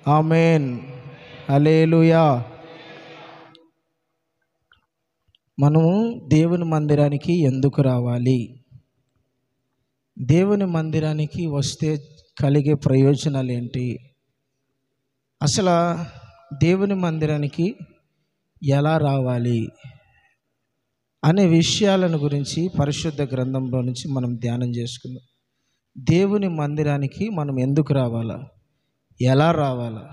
ఆమేన్. హల్లెలూయా. మనము దేవుని మందిరానికి ఎందుకు రావాలి? దేవుని మందిరానికి వస్తే కలిగే ప్రయోజనాలు ఏంటి? అసలు దేవుని మందిరానికి ఎలా రావాలి అనే విషయాలను గురించి పరిశుద్ధ గ్రంథంలో నుంచి మనం ధ్యానం చేసుకుందాం. దేవుని మందిరానికి మనం ఎందుకు రావాలా, ఎలా రావాలా,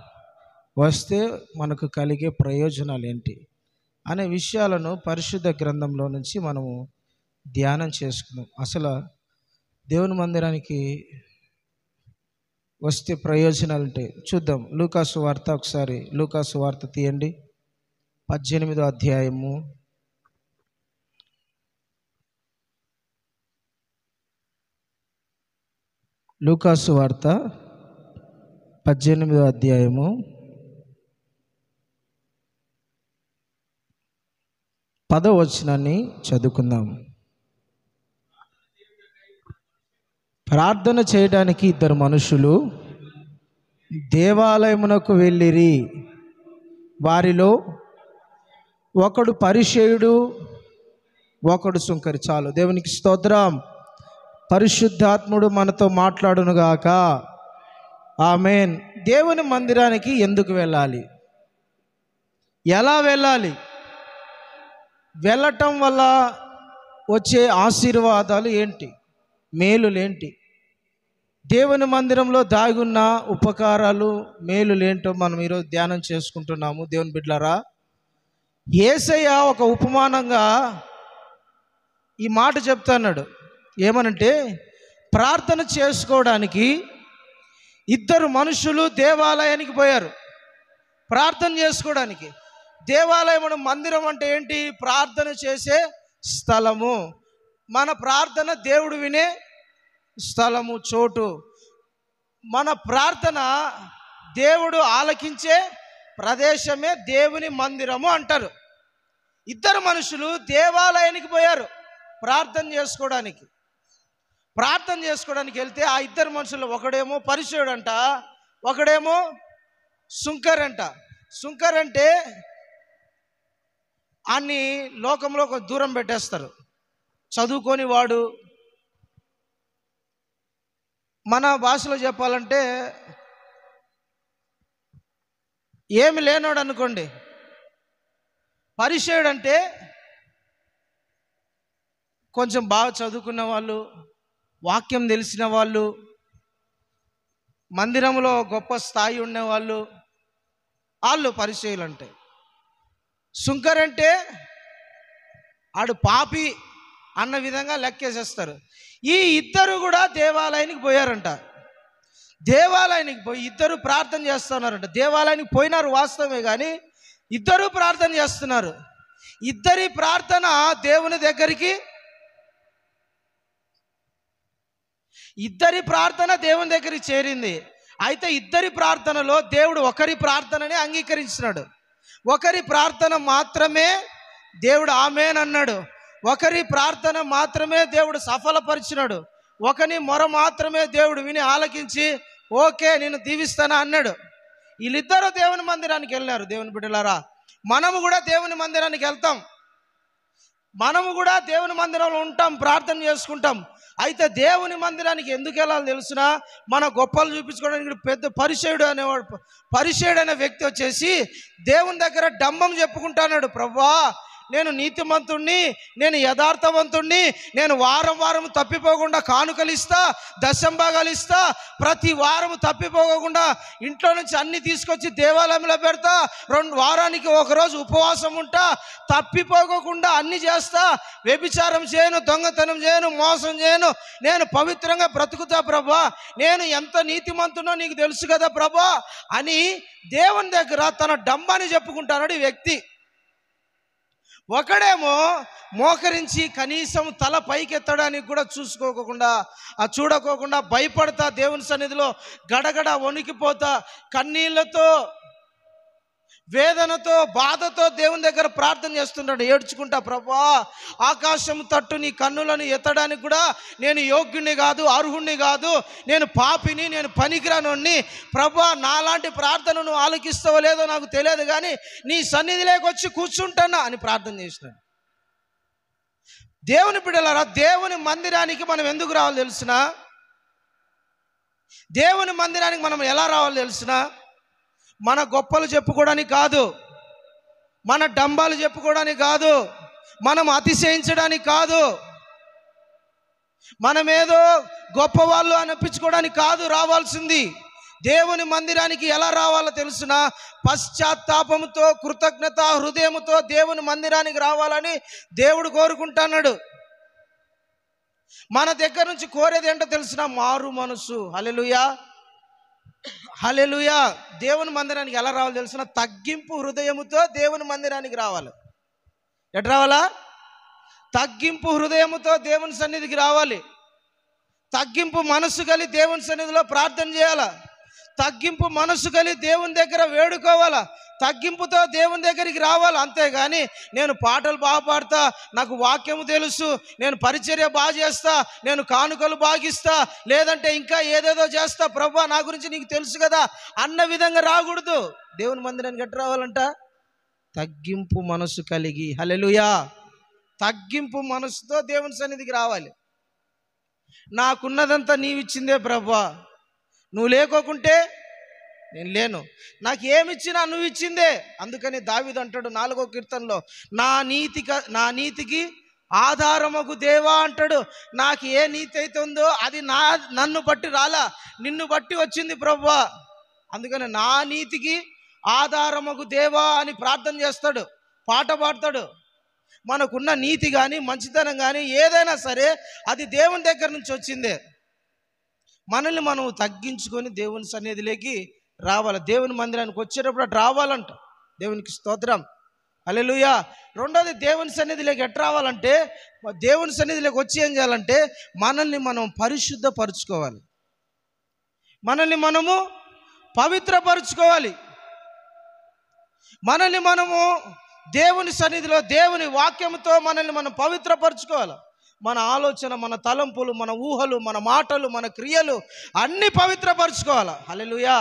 వస్తే మనకు కలిగే ప్రయోజనాలు ఏంటి అనే విషయాలను పరిశుద్ధ గ్రంథంలో నుంచి మనము ధ్యానం చేసుకుందాం. అసలు దేవుని మందిరానికి వస్తే ప్రయోజనాలు ఉంటాయి. చూద్దాం. లూకాసు వార్త, ఒకసారి లూకాసు వార్త తీయండి, 18వ అధ్యాయము. లూకాసు వార్త 18వ అధ్యాయము 10వ వచనాన్ని చదువుకుందాం. ప్రార్థన చేయడానికి ఇద్దరు మనుషులు దేవాలయమునకు వెళ్ళిరి. వారిలో ఒకడు పరిసయ్యుడు, ఒకడు సుంకరి. చాలు. దేవునికి స్తోత్రం. పరిశుద్ధాత్ముడు మనతో మాట్లాడునుగాక. ఆమేన్. దేవుని మందిరానికి ఎందుకు వెళ్ళాలి, ఎలా వెళ్ళాలి, వెళ్ళటం వల్ల వచ్చే ఆశీర్వాదాలు ఏంటి, మేలులేంటి, దేవుని మందిరంలో దాగున్న ఉపకారాలు, మేలులేంటో మనం ఈరోజు ధ్యానం చేసుకుంటున్నాము. దేవుని బిడ్డలారా, యేసయ్య ఒక ఉపమానంగా ఈ మాట చెప్తున్నాడు. ఏమనంటే, ప్రార్థన చేసుకోవడానికి ఇద్దరు మనుషులు దేవాలయానికి పోయారు. ప్రార్థన చేసుకోవడానికి. దేవాలయం మందిరం అంటే ఏంటి? ప్రార్థన చేసే స్థలము. మన ప్రార్థన దేవుడు వినే స్థలము, చోటు. మన ప్రార్థన దేవుడు ఆలకించే ప్రదేశమే దేవుని మందిరము అంటారు. ఇద్దరు మనుషులు దేవాలయానికి పోయారు ప్రార్థన చేసుకోవడానికి. ప్రార్థన చేసుకోవడానికి వెళ్తే ఆ ఇద్దరు మనుషులు, ఒకడేమో పరిసయ్యుడు అంట, ఒకడేమో సుంకర్ అంట. సుంకర్ అంటే అన్ని లోకంలో ఒక దూరం పెట్టేస్తారు. చదువుకొని వాడు, మన భాషలో చెప్పాలంటే ఏమి లేనోడు అనుకోండి. పరిసయ్యుడు అంటే కొంచెం బాగా చదువుకున్న వాళ్ళు, వాక్యం తెలిసిన వాళ్ళు, మందిరంలో గొప్ప స్థాయి ఉండేవాళ్ళు, వాళ్ళు పరిసయ్యులు అంటే. సుంకర్ అంటే ఆడు పాపి అన్న విధంగా లెక్కేసేస్తారు. ఈ ఇద్దరు కూడా దేవాలయానికి పోయారంట. దేవాలయానికి పోయి ఇద్దరు ప్రార్థన చేస్తున్నారంట. దేవాలయానికి పోయినారు వాస్తవమే, కానీ ఇద్దరు ప్రార్థన చేస్తున్నారు. ఇద్దరి ప్రార్థన దేవుని దగ్గరికి, ఇద్దరి ప్రార్థన దేవుని దగ్గరికి చేరింది. అయితే ఇద్దరి ప్రార్థనలో దేవుడు ఒకరి ప్రార్థనని అంగీకరించినాడు. ఒకరి ప్రార్థన మాత్రమే దేవుడు ఆమేన్ అన్నాడు. ఒకరి ప్రార్థన మాత్రమే దేవుడు సఫలపరిచినాడు. ఒకని మొర మాత్రమే దేవుడు విని ఆలకించి ఓకే నేను దీవిస్తాను అన్నాడు. వీళ్ళిద్దరూ దేవుని మందిరానికి వెళ్ళినారు. దేవుని బిడ్డలారా, మనము కూడా దేవుని మందిరానికి వెళ్తాం. మనము కూడా దేవుని మందిరంలో ఉంటాం, ప్రార్థన చేసుకుంటాం. అయితే దేవుని మందిరానికి ఎందుకు వెళ్ళాలో తెలుసునా? మన గొప్పలు చూపించుకోవడానికి. పెద్ద పరిసయ్యుడు అనే వ్యక్తి వచ్చేసి దేవుని దగ్గర డంబం చెప్పుకుంటున్నాడు. ప్రభువా, నేను నీతిమంతుణ్ణి, నేను యథార్థవంతుణ్ణి, నేను వారం వారం తప్పిపోకుండా కానుకలు ఇస్తా, దశంభాగాలు ఇస్తా, ప్రతి వారం తప్పిపోకుండా ఇంట్లో నుంచి అన్ని తీసుకొచ్చి దేవాలయంలో పెడతా, వారానికి ఒకరోజు ఉపవాసం ఉంటా, తప్పిపోకుండా అన్ని చేస్తా, వ్యభిచారం చేయను, దొంగతనం చేయను, మోసం చేయను, నేను పవిత్రంగా బ్రతుకుతా ప్రభా, నేను ఎంత నీతిమంతునో నీకు తెలుసు కదా ప్రభా అని దేవుని దగ్గర తన డంబాన్ని చెప్పుకుంటున్నాడు ఈ వ్యక్తి. ఒకడేమో మోకరించి కనీసం తల పైకెత్తడానికి కూడా చూడకోకుండా భయపడతా దేవుని సన్నిధిలో గడగడ వణికిపోతా కన్నీళ్లతో వేదనతో బాధతో దేవుని దగ్గర ప్రార్థన చేస్తున్నాడు, ఏడ్చుకుంటా, ప్రభువా ఆకాశం తట్టు నీ కన్నులను ఎత్తడానికి కూడా నేను యోగ్యుణ్ణి కాదు, అర్హుణ్ణి కాదు, నేను పాపిని, నేను పనికిరానోణ్ణి, ప్రభువా నాలాంటి ప్రార్థన నువ్వు ఆలకిస్తావో లేదో నాకు తెలియదు, కానీ నీ సన్నిధిలోకి వచ్చి కూర్చుంటానా అని ప్రార్థన చేసినాడు. దేవుని బిడ్డలారా, దేవుని మందిరానికి మనం ఎందుకు రావాలి తెలుసునా? దేవుని మందిరానికి మనం ఎలా రావాలి తెలుసునా? మన గొప్పలు చెప్పుకోవడానికి కాదు, మన డంబాలు చెప్పుకోవడానికి కాదు, మనం అతిశయించడానికి కాదు, మనమేదో గొప్పవాళ్ళు అనిపించుకోవడానికి కాదు రావాల్సింది. దేవుని మందిరానికి ఎలా రావాలో తెలుసునా? పశ్చాత్తాపముతో, కృతజ్ఞత హృదయముతో దేవుని మందిరానికి రావాలని దేవుడు కోరుకుంటున్నాడు. మన దగ్గర నుంచి కోరేది ఏంటో తెలుసునా? మారు మనసు. హల్లెలూయా, హల్లెలూయా. దేవుని మందిరానికి ఎలా రావాలో తెలుసునా? తగ్గింపు హృదయముతో దేవుని మందిరానికి రావాలి. ఎటు రావాలా? తగ్గింపు హృదయముతో దేవుని సన్నిధికి రావాలి. తగ్గింపు మనసు కలిగి దేవుని సన్నిధిలో ప్రార్థన చేయాలా. తగ్గింపు మనసు కలిగి దేవుని దగ్గర వేడుకోవాలా. తగ్గింపుతో దేవుని దగ్గరికి రావాలి. అంతేగాని నేను పాటలు బాగా పాడతా, నాకు వాక్యము తెలుసు, నేను పరిచర్య బాగా చేస్తా, నేను కానుకలు బాగిస్తా, లేదంటే ఇంకా ఏదేదో చేస్తా, ప్రభువా నా గురించి నీకు తెలుసు కదా అన్న విధంగా రాకూడదు. దేవుని మందిరానికి ఎట్లా రావాలంట? తగ్గింపు మనసు కలిగి. హల్లెలూయా. తగ్గింపు మనసుతో దేవుని సన్నిధికి రావాలి. నాకున్నదంతా నీవిచ్చిందే ప్రభువా, నువ్వు లేకోకుంటే నేను లేను, నాకు ఏమిచ్చినా నువ్వు ఇచ్చిందే. అందుకని దావీదు అంటాడు 4వ కీర్తనలో, నా నీతికి ఆధారమగు దేవా అంటాడు. నాకు ఏ నీతి అయితే ఉందో అది నన్ను బట్టి రాలా, నిన్ను బట్టి వచ్చింది ప్రభువా. అందుకని నా నీతికి ఆధారమగు దేవా అని ప్రార్థన చేస్తాడు, పాట పాడతాడు. మనకున్న నీతి కానీ మంచితనం కానీ ఏదైనా సరే అది దేవుని దగ్గర నుంచి వచ్చిందే. మనల్ని మనం తగ్గించుకొని దేవుని సన్నిధిలోకి రావాలి. దేవుని మందిరానికి వచ్చేటప్పుడు అటు రావాలంట. దేవునికి స్తోత్రం, హల్లెలూయా. రెండోది, దేవుని సన్నిధిలోకి ఎట్లా రావాలంటే, దేవుని సన్నిధిలోకి వచ్చి ఏం చేయాలంటే మనల్ని మనం పరిశుద్ధపరచుకోవాలి, మనల్ని మనము పవిత్రపరచుకోవాలి. మనల్ని మనము దేవుని సన్నిధిలో దేవుని వాక్యముతో మనల్ని మనం పవిత్రపరచుకోవాలి. మన ఆలోచన, మన తలంపులు, మన ఊహలు, మన మాటలు, మన క్రియలు అన్నీ పవిత్రపరచుకోవాలి. హల్లెలూయా.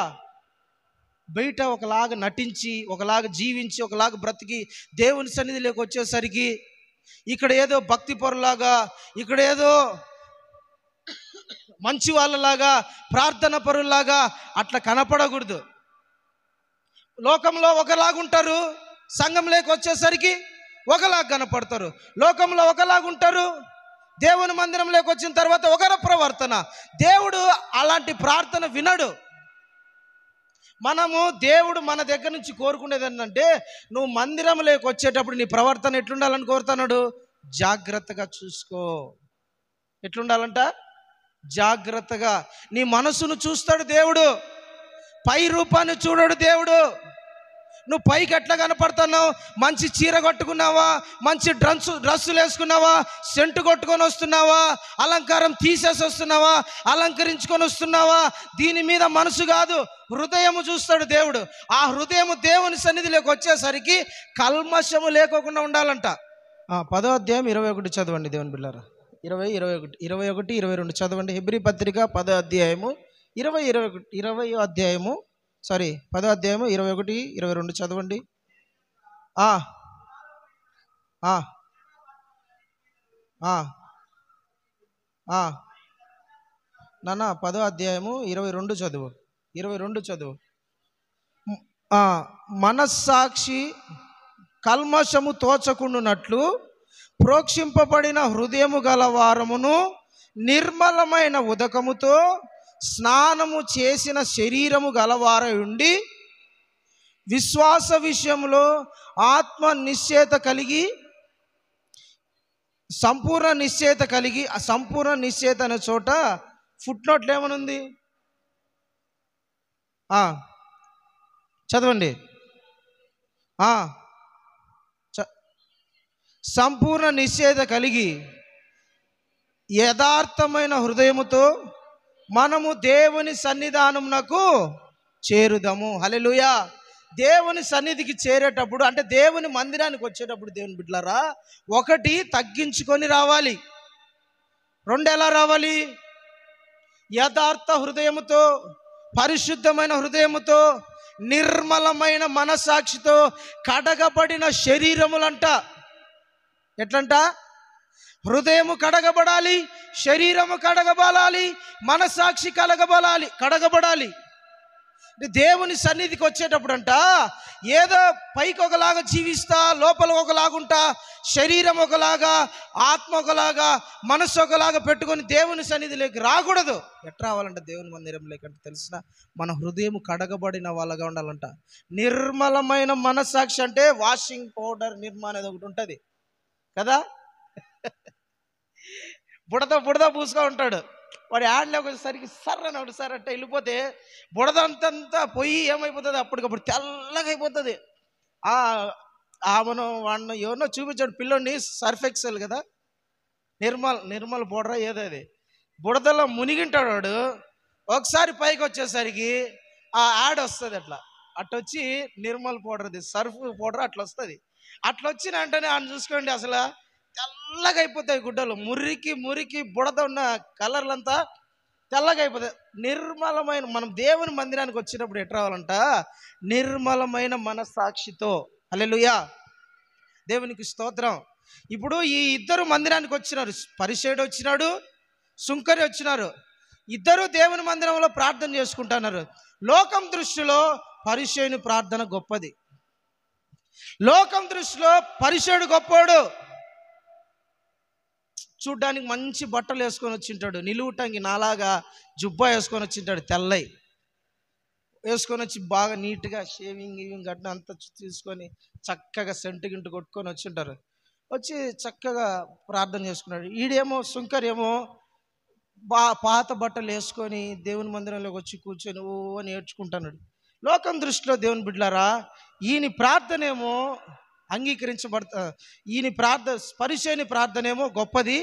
బయట ఒకలాగా నటించి, ఒకలాగా జీవించి, ఒకలాగా బ్రతికి దేవుని సన్నిధిలోకి వచ్చేసరికి ఇక్కడ ఏదో భక్తి పరులాగా, ఇక్కడ ఏదో మంచి వాళ్ళలాగా, ప్రార్థన పరులాగా అట్లా కనపడకూడదు. లోకంలో ఒకలాగుంటారు, సంఘంలోకి వచ్చేసరికి ఒకలాగా కనపడతారు. లోకంలో ఒకలాగుంటారు, దేవుని మందిరంలోకి వచ్చిన తర్వాత ఒకరి ప్రవర్తన. దేవుడు అలాంటి ప్రార్థన వినడు. దేవుడు మన దగ్గర నుంచి కోరుకునేది ఏంటంటే, నువ్వు మందిరంలోకి వచ్చేటప్పుడు నీ ప్రవర్తన ఎట్లుండాలని కోరుతున్నాడు? జాగ్రత్తగా చూసుకో. ఎట్లుండాలంట? జాగ్రత్తగా. నీ మనసును చూస్తాడు దేవుడు, పై రూపాన్ని చూడడు దేవుడు. నువ్వు పైకి ఎట్లా కనపడుతున్నావు? మంచి చీర కట్టుకున్నావా, మంచి డ్రస్సులు వేసుకున్నావా, సెంటు కొట్టుకొని వస్తున్నావా, అలంకారం తీసేసి వస్తున్నావా, అలంకరించుకొని వస్తున్నావా? దీని మీద మనసు కాదు, హృదయము చూస్తాడు దేవుడు. ఆ హృదయము దేవుని సన్నిధిలోకి వచ్చేసరికి కల్మషము లేకోకుండా ఉండాలంట. 10వ అధ్యాయం 21 చదవండి దేవుని బిడ్డలారా. 21 చదవండి. హెబ్రీ పత్రిక 10వ అధ్యాయము 20వ అధ్యాయము 10వ అధ్యాయము 21, 22 చదవండి. నాన్న 10వ అధ్యాయము 22 చదువు. 22 చదువు. మనస్సాక్షి కల్మషము తోచకుండునట్లు ప్రోక్షింపబడిన హృదయము గల వారమును నిర్మలమైన ఉదకముతో స్నానము చేసిన శరీరము గలవారై ఉండి విశ్వాస విషయంలో ఆత్మ నిశ్చయత కలిగి సంపూర్ణ నిశ్చయత అనే చోట ఫుట్ నోట్లు ఏమనుంది? చదవండి. సంపూర్ణ నిశ్చయత కలిగి యథార్థమైన హృదయముతో మనము దేవుని సన్నిధానమునకు చేరుదము. హల్లెలూయా. దేవుని సన్నిధికి చేరేటప్పుడు, అంటే దేవుని మందిరానికి వచ్చేటప్పుడు దేవుని బిడ్డలారా, ఒకటి తగ్గించుకొని రావాలి. రెండు ఎలా రావాలి? యథార్థ హృదయముతో, పరిశుద్ధమైన హృదయముతో, నిర్మలమైన మనస్సాక్షితో, కడగబడిన శరీరములంట. ఎట్లంట? హృదయము కడగబడాలి, శరీరము కడగబడాలి, మనస్సాక్షి కడగబడాలి. దేవుని సన్నిధికి వచ్చేటప్పుడు అంట, ఏదో పైకి ఒకలాగా జీవిస్తా, లోపల ఒకలాగుంటా, శరీరం ఒకలాగా, ఆత్మ ఒకలాగా, మనస్సు ఒకలాగా పెట్టుకొని దేవుని సన్నిధిలోకి రాకూడదు. ఎట్లా రావాలంట దేవుని మందిరంలోకి అంటే తెలిసిన మన హృదయం కడగబడిన వాళ్ళగా ఉండాలంట. నిర్మలమైన మనస్సాక్షి అంటే వాషింగ్ పౌడర్ నిర్మా అనేది ఒకటి ఉంటుంది కదా. బుడద పూసుగా ఉంటాడు వాడు. యాడ్లో ఒకసారికి సర్రని ఒకటి సార్ అంటే వెళ్ళిపోతే బుడద అంతంతా పోయి ఏమైపోతుంది, అప్పటికప్పుడు తెల్లగా అయిపోతుంది. మనం వాడిని ఎవరినో చూపించాడు పిల్లోని, సర్ఫ్ ఎక్సెల్ కదా, నిర్మల్ పౌడర్ ఏదో అది, బుడదలో మునిగింటాడు వాడు. ఒకసారి పైకి వచ్చేసరికి ఆ యాడ్ వస్తుంది, అట్టొచ్చి నిర్మల్ పౌడర్ది, సర్ఫ్ పౌడర్ అట్లా వస్తుంది. అట్లా వచ్చిన వెంటనే ఆయన చూసుకోండి, అసలు తెల్లగా అయిపోతాయి గుడ్డలు, మురికి బుడద ఉన్న కలర్లంతా తెల్లగా అయిపోతాయి. నిర్మలమైన, మనం దేవుని మందిరానికి వచ్చినప్పుడు ఎట్లా రావాలంట? నిర్మలమైన మనస్సాక్షితో. హల్లెలూయా, దేవునికి స్తోత్రం. ఇప్పుడు ఈ ఇద్దరు మందిరానికి వచ్చినారు, పరిసయ్యుడు వచ్చినాడు, సుంకరి వచ్చినారు. ఇద్దరు దేవుని మందిరంలో ప్రార్థన చేసుకుంటున్నారు. లోకం దృష్టిలో పరిసయ్యుని ప్రార్థన గొప్పది. లోకం దృష్టిలో పరిసయ్యుడు గొప్పోడు. చూడ్డానికి మంచి బట్టలు వేసుకొని వచ్చింటాడు, నిలువుటంగి నాలాగా జుబ్బా వేసుకొని వచ్చింటాడు, తెల్లయి వేసుకొని వచ్చి బాగా నీట్గా షేవింగ్ గట్ట అంతా తీసుకొని చక్కగా సెంటు గింటు కొట్టుకొని వచ్చింటారు. వచ్చి చక్కగా ప్రార్థన చేసుకున్నాడు. ఈడేమో సుంకరేమో పాత బట్టలు వేసుకొని దేవుని మందిరంలోకి వచ్చి కూర్చొని ఓ అని ఏడ్చుకుంటున్నాడు. లోకం దృష్టిలో దేవుని బిడ్డలారా, ఈయన ప్రార్థనేమో ఈయన పరిసయ్యుని ప్రార్థనేమో గొప్పది,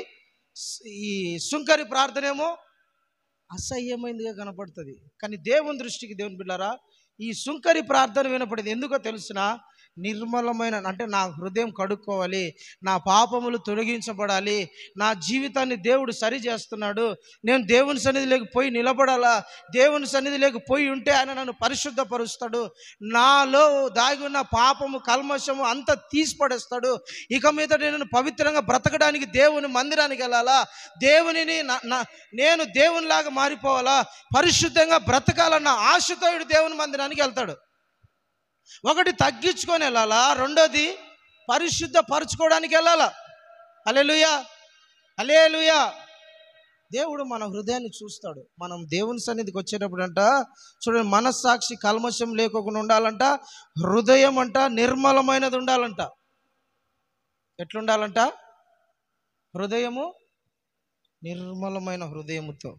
ఈ సుంకరి ప్రార్థనేమో అసహ్యమైనదిగా కనపడుతుంది. కానీ దేవుని దృష్టికి దేవుని బిడ్డలారా, ఈ సుంకరి ప్రార్థన వినపడింది. ఎందుకో తెలుసిన? నిర్మలమైన, అంటే నా హృదయం కడుక్కోవాలి, నా పాపములు తొలగించబడాలి, నా జీవితాన్ని దేవుడు సరి చేస్తున్నాడు, నేను దేవుని సన్నిధిలోకి పోయి నిలబడాలా, దేవుని సన్నిధిలోకి పోయి ఉంటే ఆయన నన్ను పరిశుద్ధపరుస్తాడు, నాలో దాగి ఉన్న పాపము కల్మషము అంతా తీసిపడేస్తాడు, ఇక మీద నేను పవిత్రంగా బ్రతకడానికి దేవుని మందిరానికి వెళ్ళాలా, నేను దేవునిలాగా మారిపోవాలా, పరిశుద్ధంగా బ్రతకాలన్న ఆశతో దేవుని మందిరానికి వెళ్తాడు. ఒకటి తగ్గించుకొని వెళ్ళాలా, రెండోది పరిశుద్ధపరచుకోవడానికి వెళ్ళాలా. హల్లెలూయా, హల్లెలూయా. దేవుడు మన హృదయాన్ని చూస్తాడు. మనం దేవుని సన్నిధికి వచ్చేటప్పుడు అంట, చూడండి, మనస్సాక్షి కల్మషం లేకోకుండా ఉండాలంట, హృదయం అంట నిర్మలమైనది ఉండాలంట. ఎట్లుండాలంట? హృదయము నిర్మలమైన హృదయముతో,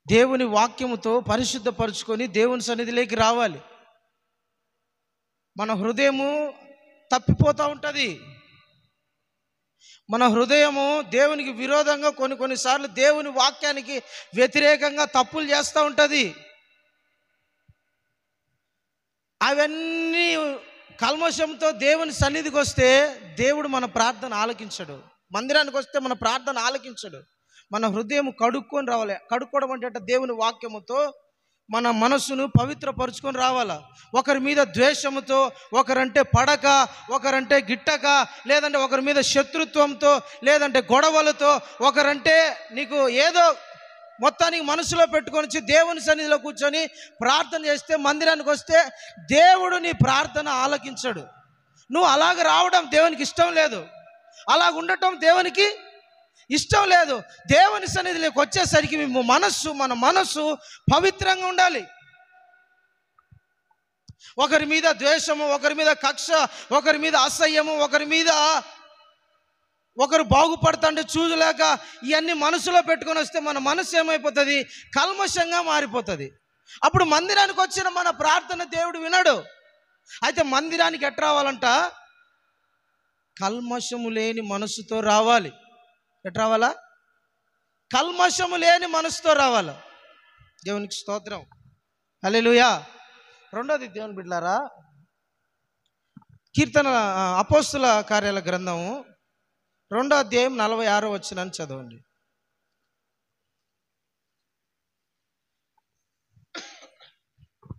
దేవుని వాక్యముతో పరిశుద్ధపరుచుకొని దేవుని సన్నిధిలోకి రావాలి. మన హృదయము తప్పిపోతూ ఉంటుంది. మన హృదయము దేవునికి విరోధంగా కొన్నిసార్లు దేవుని వాక్యానికి వ్యతిరేకంగా తప్పులు చేస్తూ ఉంటుంది. అవన్నీ కల్మషంతో దేవుని సన్నిధికి వస్తే దేవుడు మన ప్రార్థన ఆలకించడు. మందిరానికి వస్తే మన ప్రార్థన ఆలకించడు. మన హృదయం కడుక్కొని రావాలి. కడుక్కోవడం అంటే దేవుని వాక్యముతో మన మనస్సును పవిత్రపరుచుకొని రావాలా. ఒకరి మీద ద్వేషముతో, ఒకరంటే పడక, ఒకరంటే గిట్టక, లేదంటే ఒకరి మీద శత్రుత్వంతో, లేదంటే గొడవలతో, ఒకరంటే నీకు ఏదో మొత్తానికి మనసులో పెట్టుకొని వచ్చి దేవుని సన్నిధిలో కూర్చొని ప్రార్థన చేస్తే, మందిరానికి వస్తే దేవుడు నీ ప్రార్థన ఆలకించడు. నువ్వు అలాగ రావడం దేవునికి ఇష్టం లేదు, అలాగ ఉండటం దేవునికి ఇష్టం లేదు. దేవుని సన్నిధిలోకి వచ్చేసరికి మన మనస్సు పవిత్రంగా ఉండాలి. ఒకరి మీద ద్వేషము, ఒకరి మీద కక్ష, ఒకరి మీద అసహ్యము, ఒకరు బాగుపడుతుంటే చూడలేక ఇవన్నీ మనసులో పెట్టుకొని వస్తే మన మనసు ఏమైపోతుంది? కల్మషంగా మారిపోతుంది. అప్పుడు మందిరానికి వచ్చిన మన ప్రార్థన దేవుడు వినడు. అయితే మందిరానికి ఎట్లా రావాలంట? కల్మషము లేని మనసుతో రావాలి. ఎట్లా రావాలా? కల్మషము లేని మనసుతో రావాలా. దేవునికి స్తోత్రం, హల్లెలూయా. రెండోది దేవుని బిడ్డలారా, కీర్తన అపోస్తుల కార్యాల గ్రంథము 2వ అధ్యాయం 46వ వచనాన్ని చదవండి.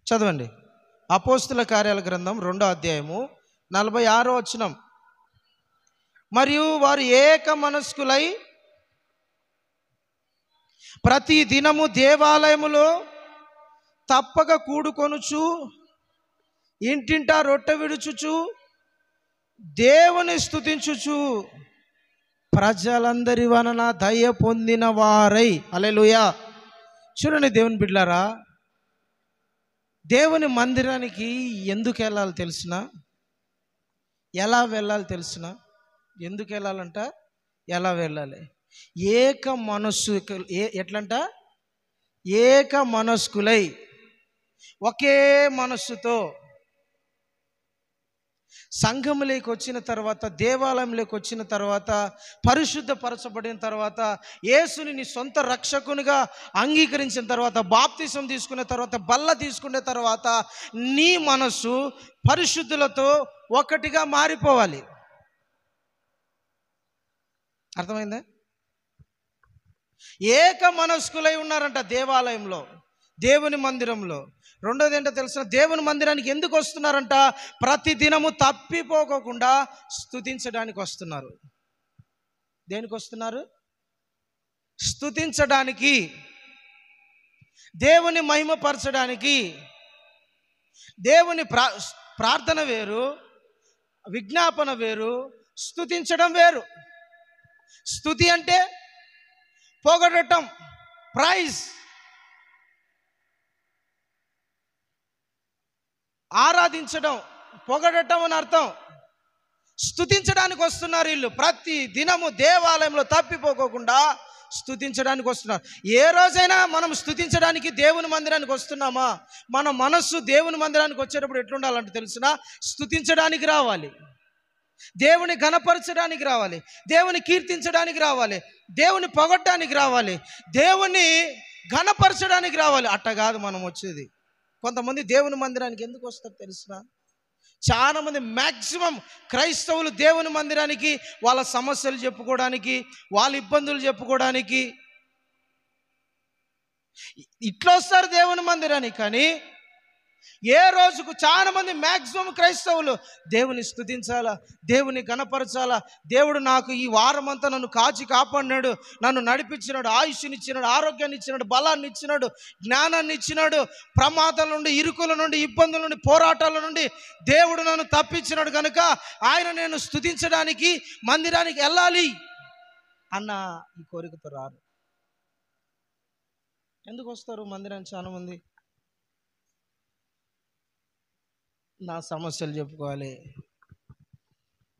చదవండి. అపోస్తుల కార్యాల గ్రంథం 2వ అధ్యాయము 46వ వచనం. మరియు వారు ఏక మనస్కులై ప్రతి దినము దేవాలయములో తప్పక కూడుకొనుచు ఇంటింటా రొట్టె విడుచుచు దేవుని స్తుతించుచు ప్రజలందరి వలన దయ పొందిన వారై. హల్లెలూయా. చూడండి దేవుని బిడ్డలారా, దేవుని మందిరానికి ఎందుకు వెళ్ళాలి తెలిసిన? ఎలా వెళ్ళాలి తెలిసిన? ఎందుకు వెళ్ళాలంట? ఎలా వెళ్ళాలి? ఏక మనస్సు, ఎట్లంట? ఏక మనస్కులై, ఒకే మనస్సుతో సంఘంలోకి వచ్చిన తర్వాత, దేవాలయంలోకి వచ్చిన తర్వాత, పరిశుద్ధపరచబడిన తర్వాత, యేసుని నీ సొంత రక్షకునిగా అంగీకరించిన తర్వాత, బాప్తిసం తీసుకున్న తర్వాత, బల్ల తీసుకున్న తర్వాత నీ మనస్సు పరిశుద్ధులతో ఒకటిగా మారిపోవాలి. అర్థమైందా? ఏక మనస్కులై ఉన్నారంట దేవాలయంలో, దేవుని మందిరంలో. రెండోది ఏంటో తెలిసిన? దేవుని మందిరానికి ఎందుకు వస్తున్నారంట? ప్రతి దినము తప్పిపోకుండా స్తుతించడానికి వస్తున్నారు. దేనికి వస్తున్నారు? స్తుతించడానికి, దేవుని మహిమపరచడానికి. దేవుని ప్రార్థన వేరు, విజ్ఞాపన వేరు, స్తుతించడం వేరు. స్తుతి అంటే పొగడటం, ప్రైజ్. ఆరాధించడం, పొగడటం అని అర్థం. స్తుతించడానికి వస్తున్నారు వీళ్ళు. ప్రతి దినము దేవాలయంలో తప్పిపోకుండా స్తుతించడానికి వస్తున్నారు. ఏ రోజైనా మనం స్తుతించడానికి దేవుని మందిరానికి వస్తున్నామా? మన మనస్సు దేవుని మందిరానికి వచ్చేటప్పుడు ఎట్లుండాలంటే తెలిసిన? స్తుతించడానికి రావాలి, దేవుని ఘనపరచడానికి రావాలి, దేవుని కీర్తించడానికి రావాలి, దేవుని పొగడ్డానికి రావాలి, దేవుని ఘనపరచడానికి రావాలి. అట్ట కాదు మనం వచ్చేది. కొంతమంది దేవుని మందిరానికి ఎందుకు వస్తారు తెలుసిన? చాలా మంది, మ్యాక్సిమం క్రైస్తవులు దేవుని మందిరానికి వాళ్ళ సమస్యలు చెప్పుకోవడానికి, వాళ్ళ ఇబ్బందులు చెప్పుకోవడానికి ఇట్లా వస్తారు దేవుని మందిరానికి. కానీ ఏ రోజుకు చాలా మంది, మ్యాక్సిమం క్రైస్తవులు దేవుని స్తుతించాలా, దేవుని గణపరచాలా, దేవుడు నాకు ఈ వారం అంతా నన్ను కాచి కాపాడినాడు, నన్ను నడిపించినాడు, ఆయుష్నిచ్చినాడు, ఆరోగ్యాన్ని ఇచ్చినాడు, బలాన్ని ఇచ్చినాడు, జ్ఞానాన్ని ఇచ్చినాడు, ప్రమాదాల నుండి, ఇరుకుల నుండి, ఇబ్బందుల నుండి, పోరాటాల నుండి దేవుడు నన్ను తప్పించినాడు కనుక ఆయన నేను స్తుతించడానికి మందిరానికి వెళ్ళాలి అన్న ఈ కోరికతో రారు. ఎందుకు వస్తారు మందిరానికి చాలా మంది? నా సమస్యలు చెప్పుకోవాలి,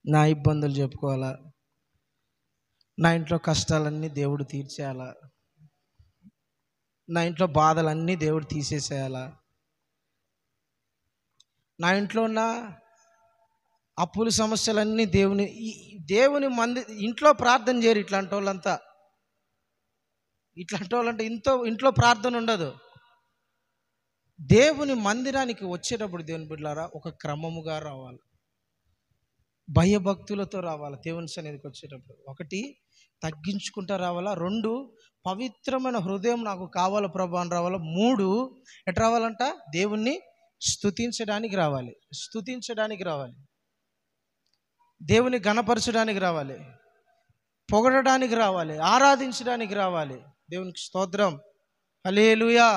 నా ఇబ్బందులు చెప్పుకోవాలా, నా ఇంట్లో కష్టాలన్నీ దేవుడు తీర్చేయాలా, నా ఇంట్లో బాధలన్నీ దేవుడు తీసేసేయాలా, నా ఇంట్లో ఉన్న అప్పుల సమస్యలన్నీ దేవుని ఇంట్లో ప్రార్థన చేయరు. ఇట్లాంటి వాళ్ళంతా, ఇట్లాంటి వాళ్ళంటే ఇంట్లో ప్రార్థన ఉండదు. దేవుని మందిరానికి వచ్చేటప్పుడు దేవుని బిడ్డలారా ఒక క్రమముగా రావాలి, భయభక్తులతో రావాలి. దేవుని సన్నిధికి వచ్చేటప్పుడు ఒకటి తగ్గించుకుంటూ రావాలా, 2 పవిత్రమైన హృదయం నాకు కావాలి ప్రభు అని రావాలా, 3 ఎటు రావాలంట? దేవుణ్ణి స్తుతించడానికి రావాలి, స్తుతించడానికి రావాలి, దేవుని ఘనపరచడానికి రావాలి, పొగడడానికి రావాలి, ఆరాధించడానికి రావాలి. దేవునికి స్తోత్రం, హల్లెలూయా.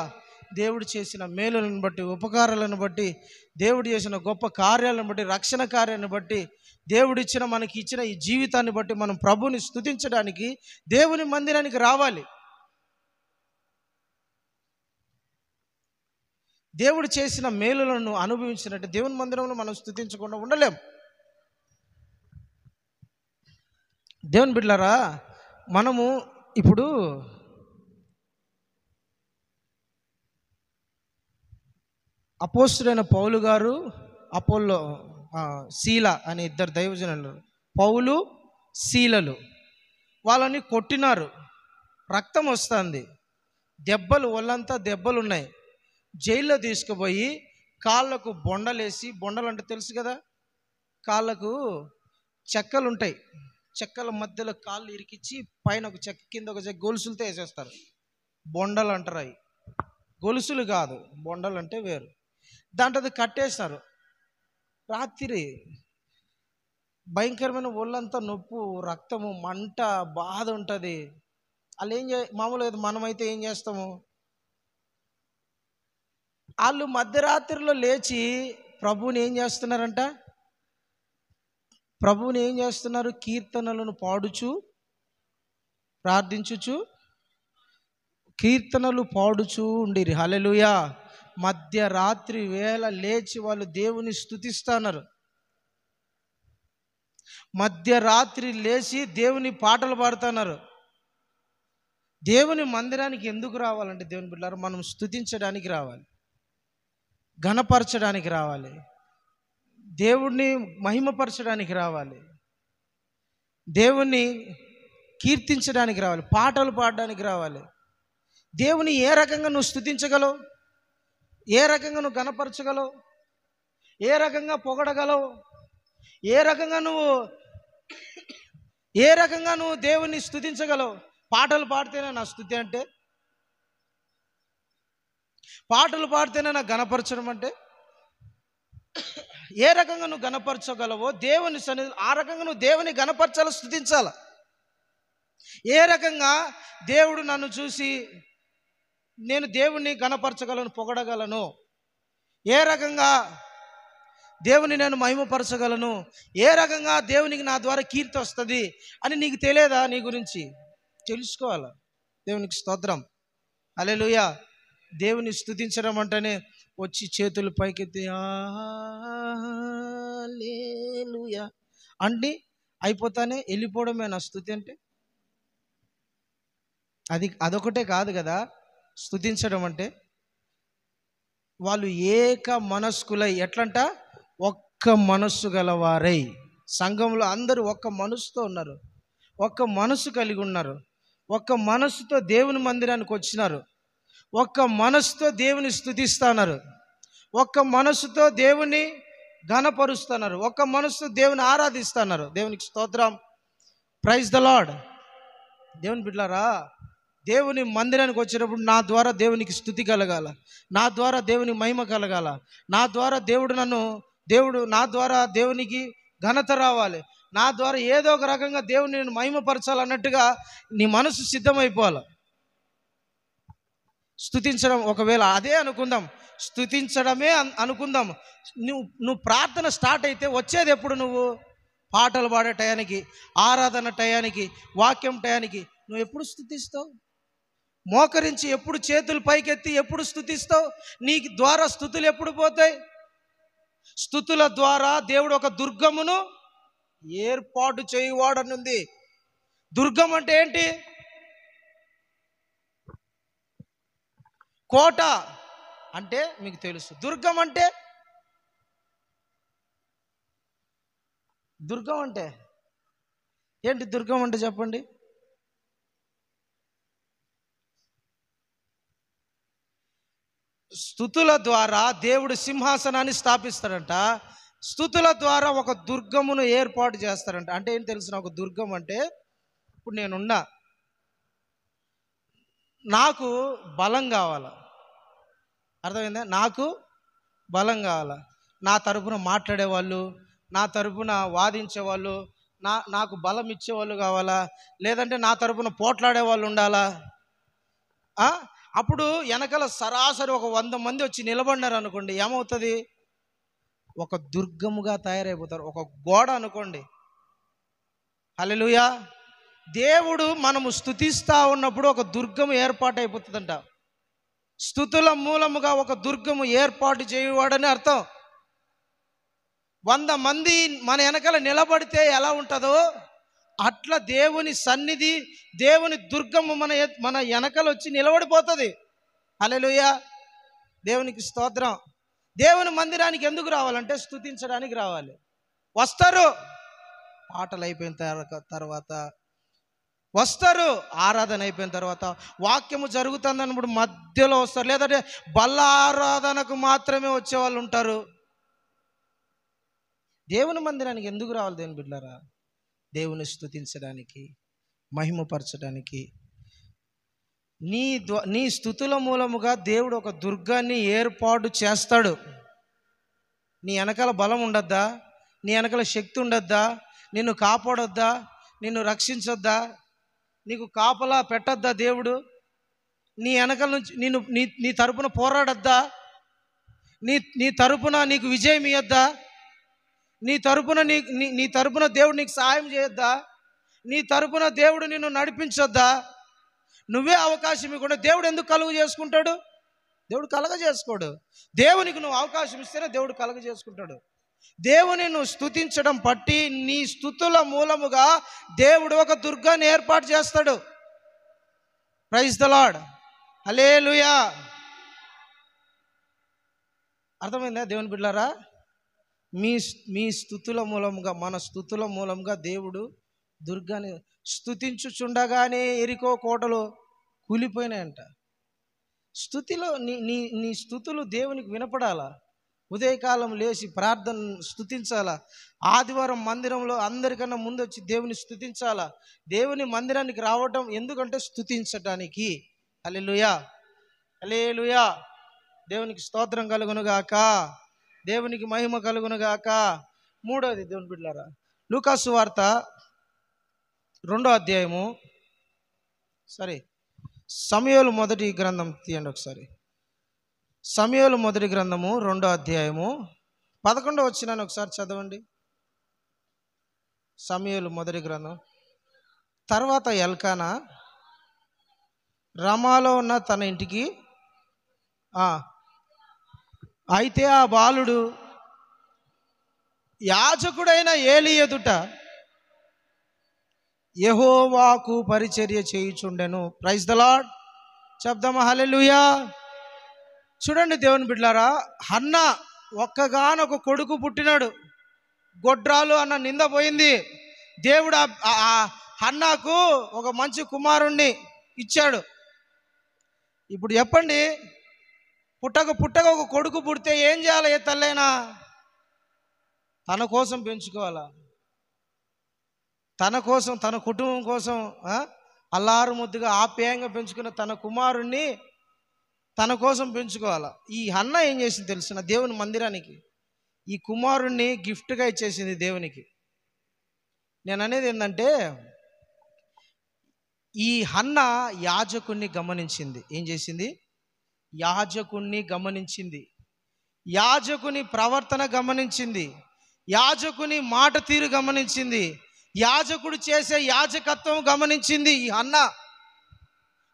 దేవుడు చేసిన మేలులను బట్టి, ఉపకారాలను బట్టి, దేవుడు చేసిన గొప్ప కార్యాలను బట్టి, రక్షణ కార్యాలను బట్టి, దేవుడిచ్చిన మనకి ఇచ్చిన ఈ జీవితాన్ని బట్టి మనం ప్రభుని స్తుతించడానికి దేవుని మందిరానికి రావాలి. దేవుడు చేసిన మేలులను అనుభవించినట్టు దేవుని మందిరంలో మనం స్తుతించకుండా ఉండలేం. దేవుని బిడ్డలారా, మనము ఇప్పుడు అపోస్తులైన పౌలు గారు, అపోల్లో శీల అనే 2 దైవజనులు, పౌలు శీలలు, వాళ్ళని కొట్టినారు, రక్తం వస్తుంది, దెబ్బలు, ఒళ్ళంతా దెబ్బలు ఉన్నాయి, జైల్లో తీసుకుపోయి కాళ్ళకు బొండలేసి, బొండలు అంటే తెలుసు కదా, కాళ్ళకు చెక్కలు ఉంటాయి, చెక్కల మధ్యలో కాళ్ళు ఇరికిచ్చి పైన ఒక చెక్క కింద ఒక చెక్క గొలుసులతో వేసేస్తారు. బొండలు అంటారు. అవి గొలుసులు కాదు, బొండలు అంటే వేరు. దాంట్లో అది కట్టేస్తారు. రాత్రి భయంకరమైన ఒళ్ళంతా నొప్పు, రక్తము, మంట, బాధ ఉంటుంది. వాళ్ళు మామూలుగా మనమైతే ఏం చేస్తాము, వాళ్ళు మధ్యరాత్రిలో లేచి ప్రభువుని ఏం చేస్తున్నారంట, ప్రభువుని ఏం చేస్తున్నారు, కీర్తనలను పాడుచు ప్రార్థించుచు, కీర్తనలు పాడుచు ఉండిరి. హల్లెలూయా. మధ్యరాత్రి వేళ లేచి వాళ్ళు దేవుని స్తుతిస్తున్నారు. మధ్యరాత్రి లేచి దేవుని పాటలు పాడుతున్నారు. దేవుని మందిరానికి ఎందుకు రావాలంటే దేవుని బిడ్డలారా, మనం స్తుతించడానికి రావాలి, ఘనపరచడానికి రావాలి, దేవుణ్ణి మహిమపరచడానికి రావాలి, దేవుణ్ణి కీర్తించడానికి రావాలి, పాటలు పాడడానికి రావాలి. దేవుని ఏ రకంగా నువ్వు స్తుతించగలవు, ఏ రకంగా నువ్వు ఘనపరచగలవు, ఏ రకంగా పొగడగలవు, ఏ రకంగా నువ్వు దేవుణ్ణి స్తుతించగలవు? పాటలు పాడితేనే నా స్తుతి అంటే, పాటలు పాడితేనే నా ఘనపరచడం అంటే, ఏ రకంగా నువ్వు ఘనపరచగలవో దేవుని సన్నిధి ఆ రకంగా నువ్వు దేవుని ఘనపరచాలి, స్తుతించాలి. ఏ రకంగా దేవుడు నన్ను చూసి నేను దేవుణ్ణి ఘనపరచగలను, పొగడగలను, ఏ రకంగా దేవుని నేను మహిమపరచగలను, ఏ రకంగా దేవునికి నా ద్వారా కీర్తి వస్తుంది అని నీకు తెలియదా? నీ గురించి తెలుసుకోవాలి. దేవునికి స్తోత్రం. హల్లెలూయా. దేవుని స్తుతించడం అంటేనే వచ్చి చేతులు పైకెత్తి హల్లెలూయా అండి అయిపోతానే వెళ్ళిపోవడమే నా స్తుతి అంటే. అదొకటే కాదు కదా స్తుతించడం అంటే. వాళ్ళు ఏక మనస్కులై, ఎట్లంట, ఒక్క మనస్సు గలవారై. సంఘంలో అందరూ ఒక్క మనసుతో ఉన్నారు, ఒక్క మనసు కలిగి ఉన్నారు, ఒక్క మనసుతో దేవుని మందిరానికి వచ్చినారు, ఒక్క మనసుతో దేవుని స్తుతిస్తున్నారు, ఒక్క మనసుతో దేవుని ఘనపరుస్తున్నారు, ఒక్క మనసుతో దేవుని ఆరాధిస్తున్నారు. దేవునికి స్తోత్రం. Praise the lord. దేవుని బిడ్డలారా, దేవుని మందిరానికి వచ్చినప్పుడు నా ద్వారా దేవునికి స్తుతి కలగాల, నా ద్వారా దేవుని మహిమ కలగాల, నా ద్వారా నా ద్వారా దేవునికి ఘనత రావాలి, నా ద్వారా ఏదో ఒక రకంగా దేవుని నేను మహిమపరచాలన్నట్టుగా నీ మనసు సిద్ధమైపోవాలి. స్తుతించడం ఒకవేళ అదే అనుకుందాం, స్తుతించడమే అనుకుందాం. నువ్వు ప్రార్థన స్టార్ట్ అయితే వచ్చేది ఎప్పుడు? నువ్వు పాటలు పాడే టయానికి, ఆరాధన టయానికి, వాక్యం టయానికి. నువ్వు ఎప్పుడు స్తుతిస్తావు? మోకరించి ఎప్పుడు చేతులు పైకెత్తి ఎప్పుడు స్తుతిస్తావు? నీకు ద్వారా స్తుతులు ఎప్పుడు పోతాయి? స్తుతుల ద్వారా దేవుడు ఒక దుర్గమును ఏర్పాటు చేయువాడనుంది. దుర్గం అంటే ఏంటి? కోట అంటే మీకు తెలుసు. దుర్గం అంటే ఏంటి? దుర్గం అంటే చెప్పండి. స్తుతుల ద్వారా దేవుడు సింహాసనాన్ని స్థాపిస్తాడంట. స్తుతుల ద్వారా ఒక దుర్గమును ఏర్పాటు చేస్తాడంట. అంటే ఏం తెలుసు? ఒక దుర్గం అంటే, ఇప్పుడు నేనున్నా, నాకు బలం కావాలా, అర్థమైందా? నాకు బలం కావాలా, నా తరపున మాట్లాడేవాళ్ళు, నా తరపున వాదించేవాళ్ళు, నాకు బలం ఇచ్చేవాళ్ళు కావాలా, లేదంటే నా తరపున పోట్లాడే వాళ్ళు ఉండాలా? అప్పుడు వెనకాల సరాసరి ఒక 100 మంది వచ్చి నిలబడినారు అనుకోండి, ఏమవుతుంది? ఒక దుర్గముగా తయారైపోతారు, ఒక గోడ అనుకోండి. హల్లెలూయా. దేవుడు మనము స్తుతిస్తూ ఉన్నప్పుడు ఒక దుర్గము ఏర్పాటైపోతుందంట. స్తుతుల మూలముగా ఒక దుర్గము ఏర్పాటు చేయువాడని అర్థం. 100 మంది మన వెనకాల నిలబడితే ఎలా ఉంటుందో అట్లా దేవుని సన్నిధి, దేవుని దుర్గము మన వెనకాల వచ్చి నిలబడిపోతుంది. హల్లెలూయా. దేవునికి స్తోత్రం. దేవుని మందిరానికి ఎందుకు రావాలంటే స్తుతించడానికి రావాలి. వస్తారు, పాటలు అయిపోయిన తర్వాత వస్తారు. ఆరాధన అయిపోయిన తర్వాత వాక్యము జరుగుతుంది అన్నప్పుడు మధ్యలో వస్తారు, లేదంటే బల్ల ఆరాధనకు మాత్రమే వచ్చేవాళ్ళు ఉంటారు. దేవుని మందిరానికి ఎందుకు రావాలి దేవుని బిడ్డలారా? దేవుని స్తుతించడానికి, మహిమపరచడానికి. నీ స్తుతుల మూలముగా దేవుడు ఒక దుర్గాన్ని ఏర్పాటు చేస్తాడు. నీ వెనకాల బలం ఉండద్దా? నీ వెనకాల శక్తి ఉండద్దా? నిన్ను కాపాడొద్దా? నిన్ను రక్షించొద్దా? నీకు కాపలా పెట్టద్దా దేవుడు? నీ వెనకాల నుంచి నీ తరపున పోరాడద్దా? నీ తరపున నీకు విజయం ఇయ్యొద్దా? నీ తరపున దేవుడు నీకు సహాయం చేయొద్దా? నీ తరపున దేవుడు నిన్ను నడిపించొద్దా? నువ్వే అవకాశం ఇవ్వకుండా దేవుడు ఎందుకు కలుగు చేసుకుంటాడు? దేవుడు కలగ చేసుకోడు. దేవునికి నువ్వు అవకాశం ఇస్తేనే దేవుడు కలగ చేసుకుంటాడు. దేవుని నువ్వు స్తుతించడం బట్టి నీ స్తుతుల మూలముగా దేవుడు ఒక దుర్గాన్ని ఏర్పాటు చేస్తాడు. ప్రైజ్ ద లార్డ్, హల్లెలూయా. అర్థమైందా దేవుని బిడ్డలారా? మీ స్తుతుల మూలముగా, మన స్తుతుల మూలముగా దేవుడు దుర్గాన్ని స్తుతించుచుండగానే ఎరికో కోటలు కూలిపోయినాయంట. స్తుతిలో నీ స్తుతులు దేవునికి వినపడాలా? ఉదయకాలం లేచి ప్రార్థన స్తుతించాలా? ఆదివారం మందిరంలో అందరికన్నా ముందు వచ్చి దేవుని స్తుతించాలా? దేవుని మందిరానికి రావడం ఎందుకంటే స్తుతించడానికి. హల్లెలూయా, హల్లెలూయా. దేవునికి స్తోత్రం కలుగునుగాక, దేవునికి మహిమ కలుగునుగాక. మూడోది దేవుని బిడ్డలారా, లూకాసు వార్త 2వ అధ్యాయము, సమూయేలు మొదటి గ్రంథం తీయండి ఒకసారి. సమూయేలు మొదటి గ్రంథము 2వ అధ్యాయము 11వ వచనాన్ని ఒకసారి చదవండి. సమూయేలు మొదటి గ్రంథం. తర్వాత ఎల్కానా రమాలో ఉన్న తన ఇంటికి అయితే ఆ బాలుడు యాజకుడైన ఏలీ ఎదుట యెహోవాకు పరిచర్య చేయుచుండెను. ప్రైజ్ ద లార్డ్, చెప్దామా హల్లెలూయా. చూడండి దేవుని బిడ్డలారా, హన్నా ఒక్కగానొక కొడుకు పుట్టినాడు. గొడ్రాలు అన్న నింద పోయింది. దేవుడు హన్నాకు ఒక మంచి కుమారుణ్ణి ఇచ్చాడు. ఇప్పుడు చెప్పండి, పుట్టక ఒక కొడుకు పుడితే ఏం చేయాలి? ఏ తల్లైనా తన కోసం పెంచుకోవాలా? తన కోసం, తన కుటుంబం కోసం అల్లారు ముద్దుగా ఆప్యాయంగా పెంచుకున్న తన కుమారుణ్ణి తన కోసం పెంచుకోవాలా. ఈ హన్నా ఏం చేసింది తెలుసిన? దేవుని మందిరానికి ఈ కుమారుణ్ణి గిఫ్ట్గా ఇచ్చేసింది దేవునికి. నేను అనేది ఏంటంటే, ఈ హన్నా యాజకుణ్ణి గమనించింది. ఏం చేసింది? యాజకుణ్ణి గమనించింది. యాజకుని ప్రవర్తన గమనించింది. యాజకుని మాట తీరు గమనించింది. యాజకుడు చేసే యాజకత్వం గమనించింది. ఈ హన్నా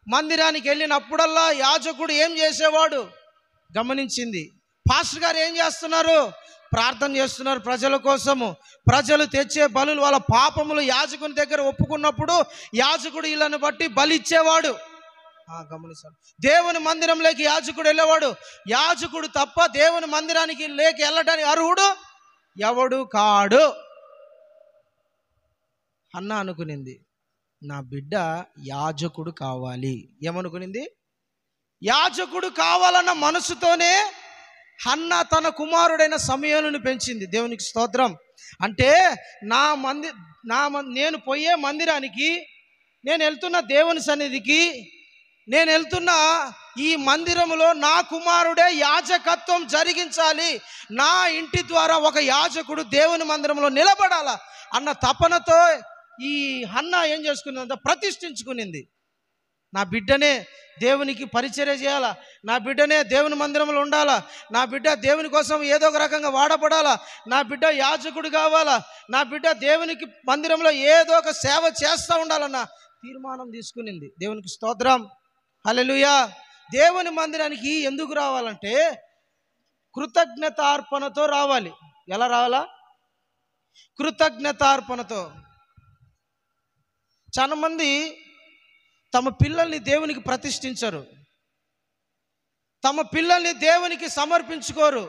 మందిరానికి వెళ్ళినప్పుడల్లా యాజకుడు ఏం చేసేవాడు గమనించింది. పాస్టర్ గారు ఏం చేస్తున్నారు? ప్రార్థన చేస్తున్నారు ప్రజల కోసము. ప్రజలు తెచ్చే బలులు, వాళ్ళ పాపములు యాజకుని దగ్గర ఒప్పుకున్నప్పుడు యాజకుడు వీళ్ళని బట్టి బలి ఇచ్చేవాడు. గమనిస్తాను. దేవుని మందిరంలోకి యాజకుడు వెళ్ళేవాడు. యాజకుడు తప్ప దేవుని మందిరానికి లేకి వెళ్ళడానికి అర్హుడు ఎవడు కాడు. హన్నా అనుకునింది, నా బిడ్డ యాజకుడు కావాలి. ఏమనుకునింది? యాజకుడు కావాలన్న మనసుతోనే హన్నా తన కుమారుడైన సమూయేలుని పెంచింది. దేవునికి స్తోత్రం. అంటే నేను పోయే మందిరానికి, నేను వెళ్తున్న దేవుని సన్నిధికి, నేను వెళ్తున్న ఈ మందిరములో నా కుమారుడే యాజకత్వం జరిగించాలి. నా ఇంటి ద్వారా ఒక యాజకుడు దేవుని మందిరంలో నిలబడాలా అన్న తపనతో ఈ హన్నా ఏం చేసుకున్నదంటే ప్రతిష్ఠించుకునింది. నా బిడ్డనే దేవునికి పరిచర్య చేయాలా, నా బిడ్డనే దేవుని మందిరంలో ఉండాలా, నా బిడ్డ దేవుని కోసం ఏదో ఒక రకంగా వాడబడాలా, నా బిడ్డ యాజకుడు కావాలా, నా బిడ్డ దేవునికి మందిరంలో ఏదో ఒక సేవ చేస్తూ ఉండాలన్న తీర్మానం తీసుకునింది. దేవునికి స్తోత్రం, హల్లెలూయా. దేవుని మందిరానికి ఎందుకు రావాలంటే కృతజ్ఞతార్పణతో రావాలి. ఎలా రావాలా? కృతజ్ఞతార్పణతో. చాలా మంది తమ పిల్లల్ని దేవునికి ప్రతిష్ఠించరు, తమ పిల్లల్ని దేవునికి సమర్పించుకోరు.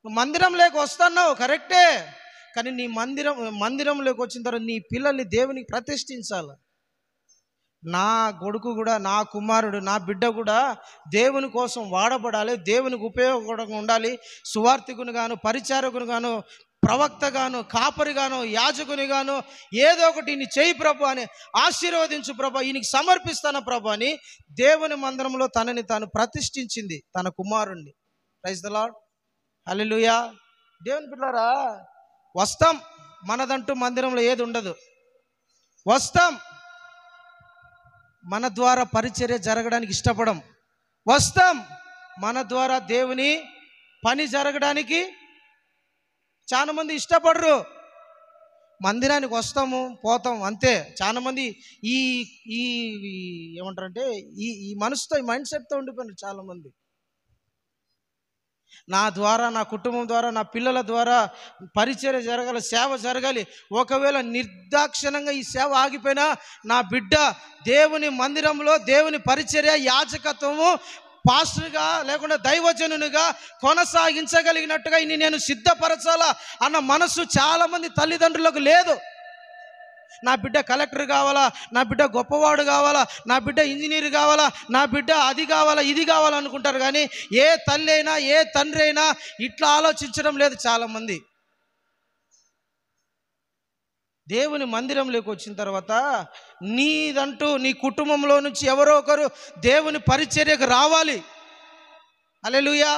మందిరంలోకి వస్తున్నావు కరెక్టే, కానీ నీ మందిరంలోకి వచ్చిన తర్వాత నీ పిల్లల్ని దేవునికి ప్రతిష్ఠించాలి. నా కొడుకు కూడా, నా కుమారుడు, నా బిడ్డ కూడా దేవుని కోసం వాడబడాలి, దేవునికి ఉపయోగపడంగా ఉండాలి. సువార్థికుని గాను, పరిచారకుని గాను, ప్రవక్తగాను, కాపరిగాను, యాజకునిగాను ఏదో ఒకటి ఈయన చేయి ప్రభు అని ఆశీర్వదించు ప్రభు, ఈయనకి సమర్పిస్తాను ప్రభు అని దేవుని మందిరంలో తనని తాను ప్రతిష్ఠించింది తన కుమారుణ్ణి. Praise the Lord, hallelujah. దేవుని బిడ్డలారా, వస్తాం, మనదంటూ మందిరంలో ఏది ఉండదు. వస్తాం, మన ద్వారా పరిచర్య జరగడానికి ఇష్టపడం. వస్తాం, మన ద్వారా దేవుని పని జరగడానికి చాలా మంది ఇష్టపడరు. మందిరానికి వస్తాము, పోతాం, అంతే. చాలా మంది ఈ ఈ ఏమంటారంటే ఈ మనసుతో, ఈ మైండ్ సెట్తో ఉండిపోయినారు చాలామంది. నా ద్వారా, నా కుటుంబం ద్వారా, నా పిల్లల ద్వారా పరిచర్య జరగాలి, సేవ జరగాలి. ఒకవేళ నిర్దాక్షిణంగా ఈ సేవ ఆగిపోయినా నా బిడ్డ దేవుని మందిరంలో దేవుని పరిచర్య, యాజకత్వము, పాస్టర్గా లేకుండా దైవజనునిగా కొనసాగించగలిగినట్టుగా ఇన్ని నేను సిద్ధపరచాలా అన్న మనసు చాలామంది తల్లిదండ్రులకు లేదు. నా బిడ్డ కలెక్టర్ కావాలా, నా బిడ్డ గొప్పవాడు కావాలా, నా బిడ్డ ఇంజనీర్ కావాలా, నా బిడ్డ అది కావాలా, ఇది కావాలనుకుంటారు. కానీ ఏ తల్లి అయినా, ఏ తండ్రి అయినా ఇట్లా ఆలోచించడం లేదు చాలామంది. దేవుని మందిరంలోకి వచ్చిన తర్వాత నీదంటూ, నీ కుటుంబంలో నుంచి ఎవరో ఒకరు దేవుని పరిచర్యకు రావాలి. హల్లెలూయా,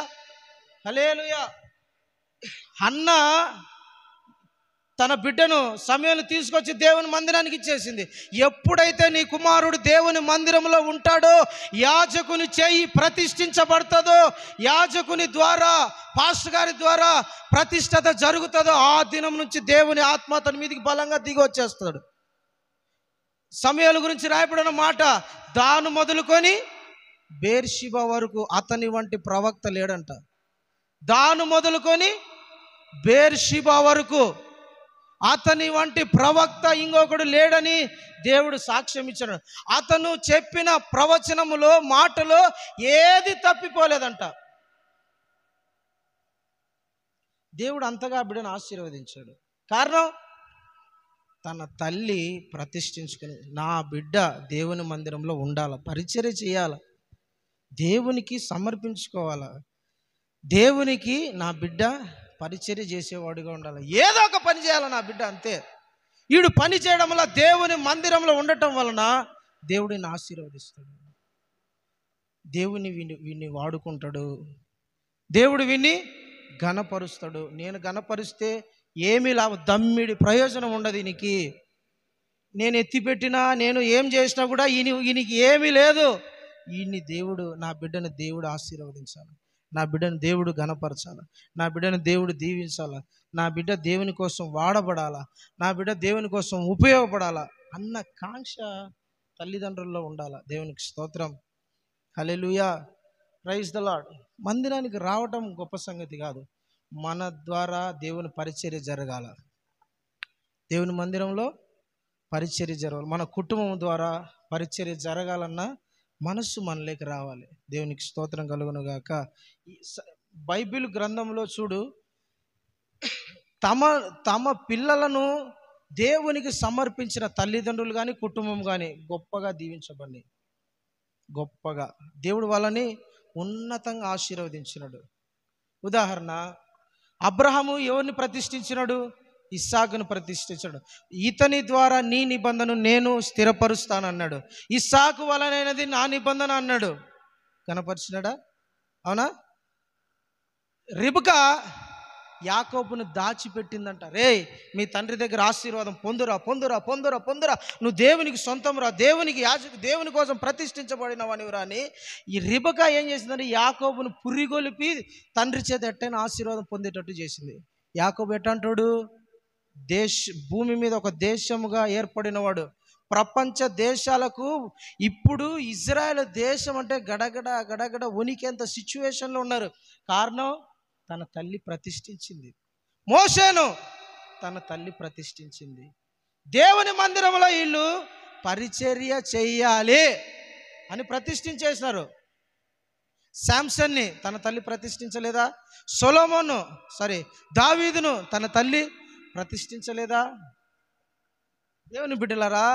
హల్లెలూయా. అన్న తన బిడ్డను సమయాన్ని తీసుకొచ్చి దేవుని మందిరానికి ఇచ్చేసింది. ఎప్పుడైతే నీ కుమారుడు దేవుని మందిరంలో ఉంటాడో, యాజకుని చేయి ప్రతిష్ఠించబడుతుందో, యాజకుని ద్వారా, పాస్టర్ గారి ద్వారా ప్రతిష్టత జరుగుతుందో, ఆ దినం నుంచి దేవుని ఆత్మ తన మీదకి బలంగా దిగి వచ్చేస్తాడు. సమయాల గురించి రాయబడిన మాట, దాను మొదలుకొని బేర్షిబా వరకు అతని వంటి ప్రవక్త లేడంట. దాను మొదలుకొని బేర్షిబా వరకు అతని వంటి ప్రవక్త ఇంకొకడు లేడని దేవుడు సాక్ష్యం ఇచ్చాడు. అతను చెప్పిన ప్రవచనములో, మాటలో ఏది తప్పిపోలేదంట. దేవుడు అంతగా బిడ్డను ఆశీర్వదించాడు. కారణం, తన తల్లి ప్రతిష్ఠించుకుని, నా బిడ్డ దేవుని మందిరంలో ఉండాలి, పరిచర్య చేయాలి, దేవునికి సమర్పించుకోవాలి, దేవునికి నా బిడ్డ పరిచర్య చేసేవాడుగా ఉండాలి, ఏదో ఒక పని చేయాలి నా బిడ్డ, అంతే. వీడు పని చేయడం వల్ల, దేవుని మందిరంలో ఉండటం వలన దేవుడిని ఆశీర్వదిస్తాడు, దేవుని వీడిని వాడుకుంటాడు, దేవుడు వీడిని ఘనపరుస్తాడు. నేను ఘనపరిస్తే ఏమీ లాభం, దమ్మిడి ప్రయోజనం ఉండదు ఈయనకి. నేను ఎత్తిపెట్టినా, నేను ఏం చేసినా కూడా ఈయనకి ఏమీ లేదు. ఈయన్ని దేవుడు, నా బిడ్డను దేవుడు ఆశీర్వదించాలి, నా బిడ్డను దేవుడు ఘనపరచాలి, నా బిడ్డను దేవుడు దీవించాలి, నా బిడ్డ దేవుని కోసం వాడబడాలా, నా బిడ్డ దేవుని కోసం ఉపయోగపడాలా అన్న కాంక్ష తల్లిదండ్రుల్లో ఉండాలి. దేవునికి స్తోత్రం, హల్లెలూయా, ప్రైజ్ ద లార్డ్. మందిరానికి రావటం గొప్ప సంగతి కాదు, మన ద్వారా దేవుని పరిచర్య జరగాల, దేవుని మందిరంలో పరిచర్య జరగాలి, మన కుటుంబం ద్వారా పరిచర్య జరగాలన్న మనస్సు మనలోకి రావాలి. దేవునికి స్తోత్రం కలుగును గాక. బైబిల్ గ్రంథంలో చూడు, తమ పిల్లలను దేవునికి సమర్పించిన తల్లిదండ్రులు కానీ, కుటుంబం కానీ గొప్పగా దీవించబడి, గొప్పగా దేవుడు వాళ్ళని ఉన్నతంగా ఆశీర్వదించినాడు. ఉదాహరణ, అబ్రహాము ఎవరిని ప్రతిష్ఠించినాడు? ఇస్సాకును ప్రతిష్ఠించాడు. ఇతని ద్వారా నీ నిబంధనను నేను స్థిరపరుస్తానన్నాడు. ఇస్సాకు వలనైనది నా నిబంధన అన్నాడు. కనపరిచినాడా? అవునా? రిబకా యాకోబును దాచిపెట్టిందంట. రే, మీ తండ్రి దగ్గర ఆశీర్వాదం పొందురా, పొందురా, పొందురా, పొందురా, నువ్వు దేవునికి సొంతం రా, దేవుని కోసం ప్రతిష్ఠించబడిన వానివిరా అని ఈ రిబకా ఏం చేసిందంటే, యాకోబును పురిగొలిపి తండ్రి చేత ఎట్టైనా ఆశీర్వాదం పొందేటట్టు చేసింది. యాకోబు ఎట్టంటాడు? భూమి మీద ఒక దేశముగా ఏర్పడినవాడు. ప్రపంచ దేశాలకు ఇప్పుడు ఇజ్రాయెల్ దేశం అంటే గడగడ గడగడ వణికేంత సిచ్యువేషన్లో ఉన్నారు. కారణం, తన తల్లి ప్రతిష్ఠించింది. మోషేను తన తల్లి ప్రతిష్ఠించింది. దేవుని మందిరంలో వీళ్ళు పరిచర్య చెయ్యాలి అని ప్రతిష్ఠించేసినారు. శాంసన్ని తన తల్లి ప్రతిష్ఠించలేదా? దావీదును తన తల్లి ప్రతిష్ఠించలేదా? దేవుని బిడ్డలారా,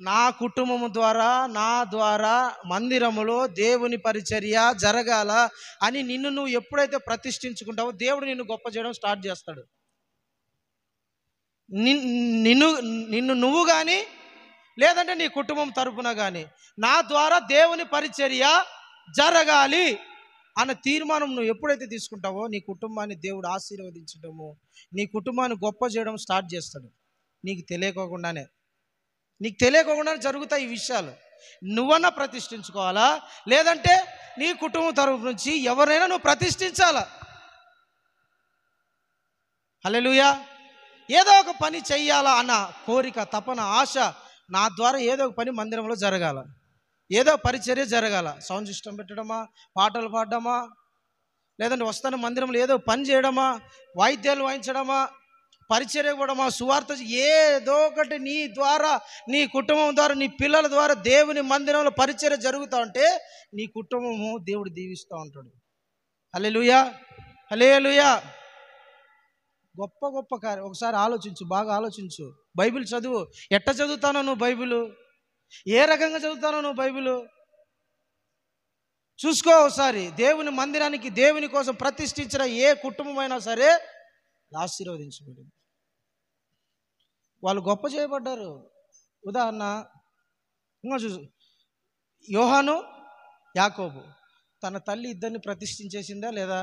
నా కుటుంబము ద్వారా, నా ద్వారా మందిరములో దేవుని పరిచర్య జరగాల అని నిన్ను నువ్వు ఎప్పుడైతే ప్రతిష్ఠించుకుంటావో దేవుడు నిన్ను గొప్ప చేయడం స్టార్ట్ చేస్తాడు. నిన్ను నిన్ను నువ్వు కానీ, లేదంటే నీ కుటుంబం తరపున కానీ, నా ద్వారా దేవుని పరిచర్య జరగాలి అన్న తీర్మానం నువ్వు ఎప్పుడైతే తీసుకుంటావో నీ కుటుంబాన్ని దేవుడు ఆశీర్వదించడము, నీ కుటుంబాన్ని గొప్ప చేయడం స్టార్ట్ చేస్తాడు. నీకు తెలియకోకుండానే జరుగుతాయి ఈ విషయాలు. నువ్వన్నా ప్రతిష్ఠించుకోవాలా, లేదంటే నీ కుటుంబం తరపు నుంచి ఎవరైనా నువ్వు ప్రతిష్ఠించాలా. హల్లెలూయా. ఏదో ఒక పని చెయ్యాలా అన్న కోరిక, తపన, ఆశ, నా ద్వారా ఏదో ఒక పని మందిరంలో జరగాల, ఏదో పరిచర్య జరగాల. సౌండ్ సిస్టమ్ పెట్టడమా, పాటలు పాడడమా, లేదంటే వస్తాను మందిరంలో ఏదో పని చేయడమా, వాయిద్యాలు వాయించడమా, పరిచర్య ఇవ్వడమా, సువార్త, ఏదో ఒకటి నీ ద్వారా, నీ కుటుంబం ద్వారా, నీ పిల్లల ద్వారా దేవుని మందిరంలో పరిచర్య జరుగుతూ ఉంటే నీ కుటుంబము దేవుడు దీవిస్తూ ఉంటాడు. హల్లెలూయా, హల్లెలూయా. గొప్ప గొప్ప కార్యం. ఒకసారి ఆలోచించు, బాగా ఆలోచించు. బైబిల్ చదువు. ఎట్ట చదువుతానో నువ్వు బైబిల్, ఏ రకంగా చదువుతానో నువ్వు బైబిల్ చూసుకో ఒకసారి. దేవుని మందిరానికి, దేవుని కోసం ప్రతిష్ఠించిన ఏ కుటుంబమైనా సరే ఆశీర్వదించబడింది. వాళ్ళు గొప్ప చేయబడ్డారు. ఉదాహరణ ఇంకా చూసు, యోహాను, యాకోబు. తన తల్లి ఇద్దరిని ప్రతిష్ఠించేసిందా లేదా?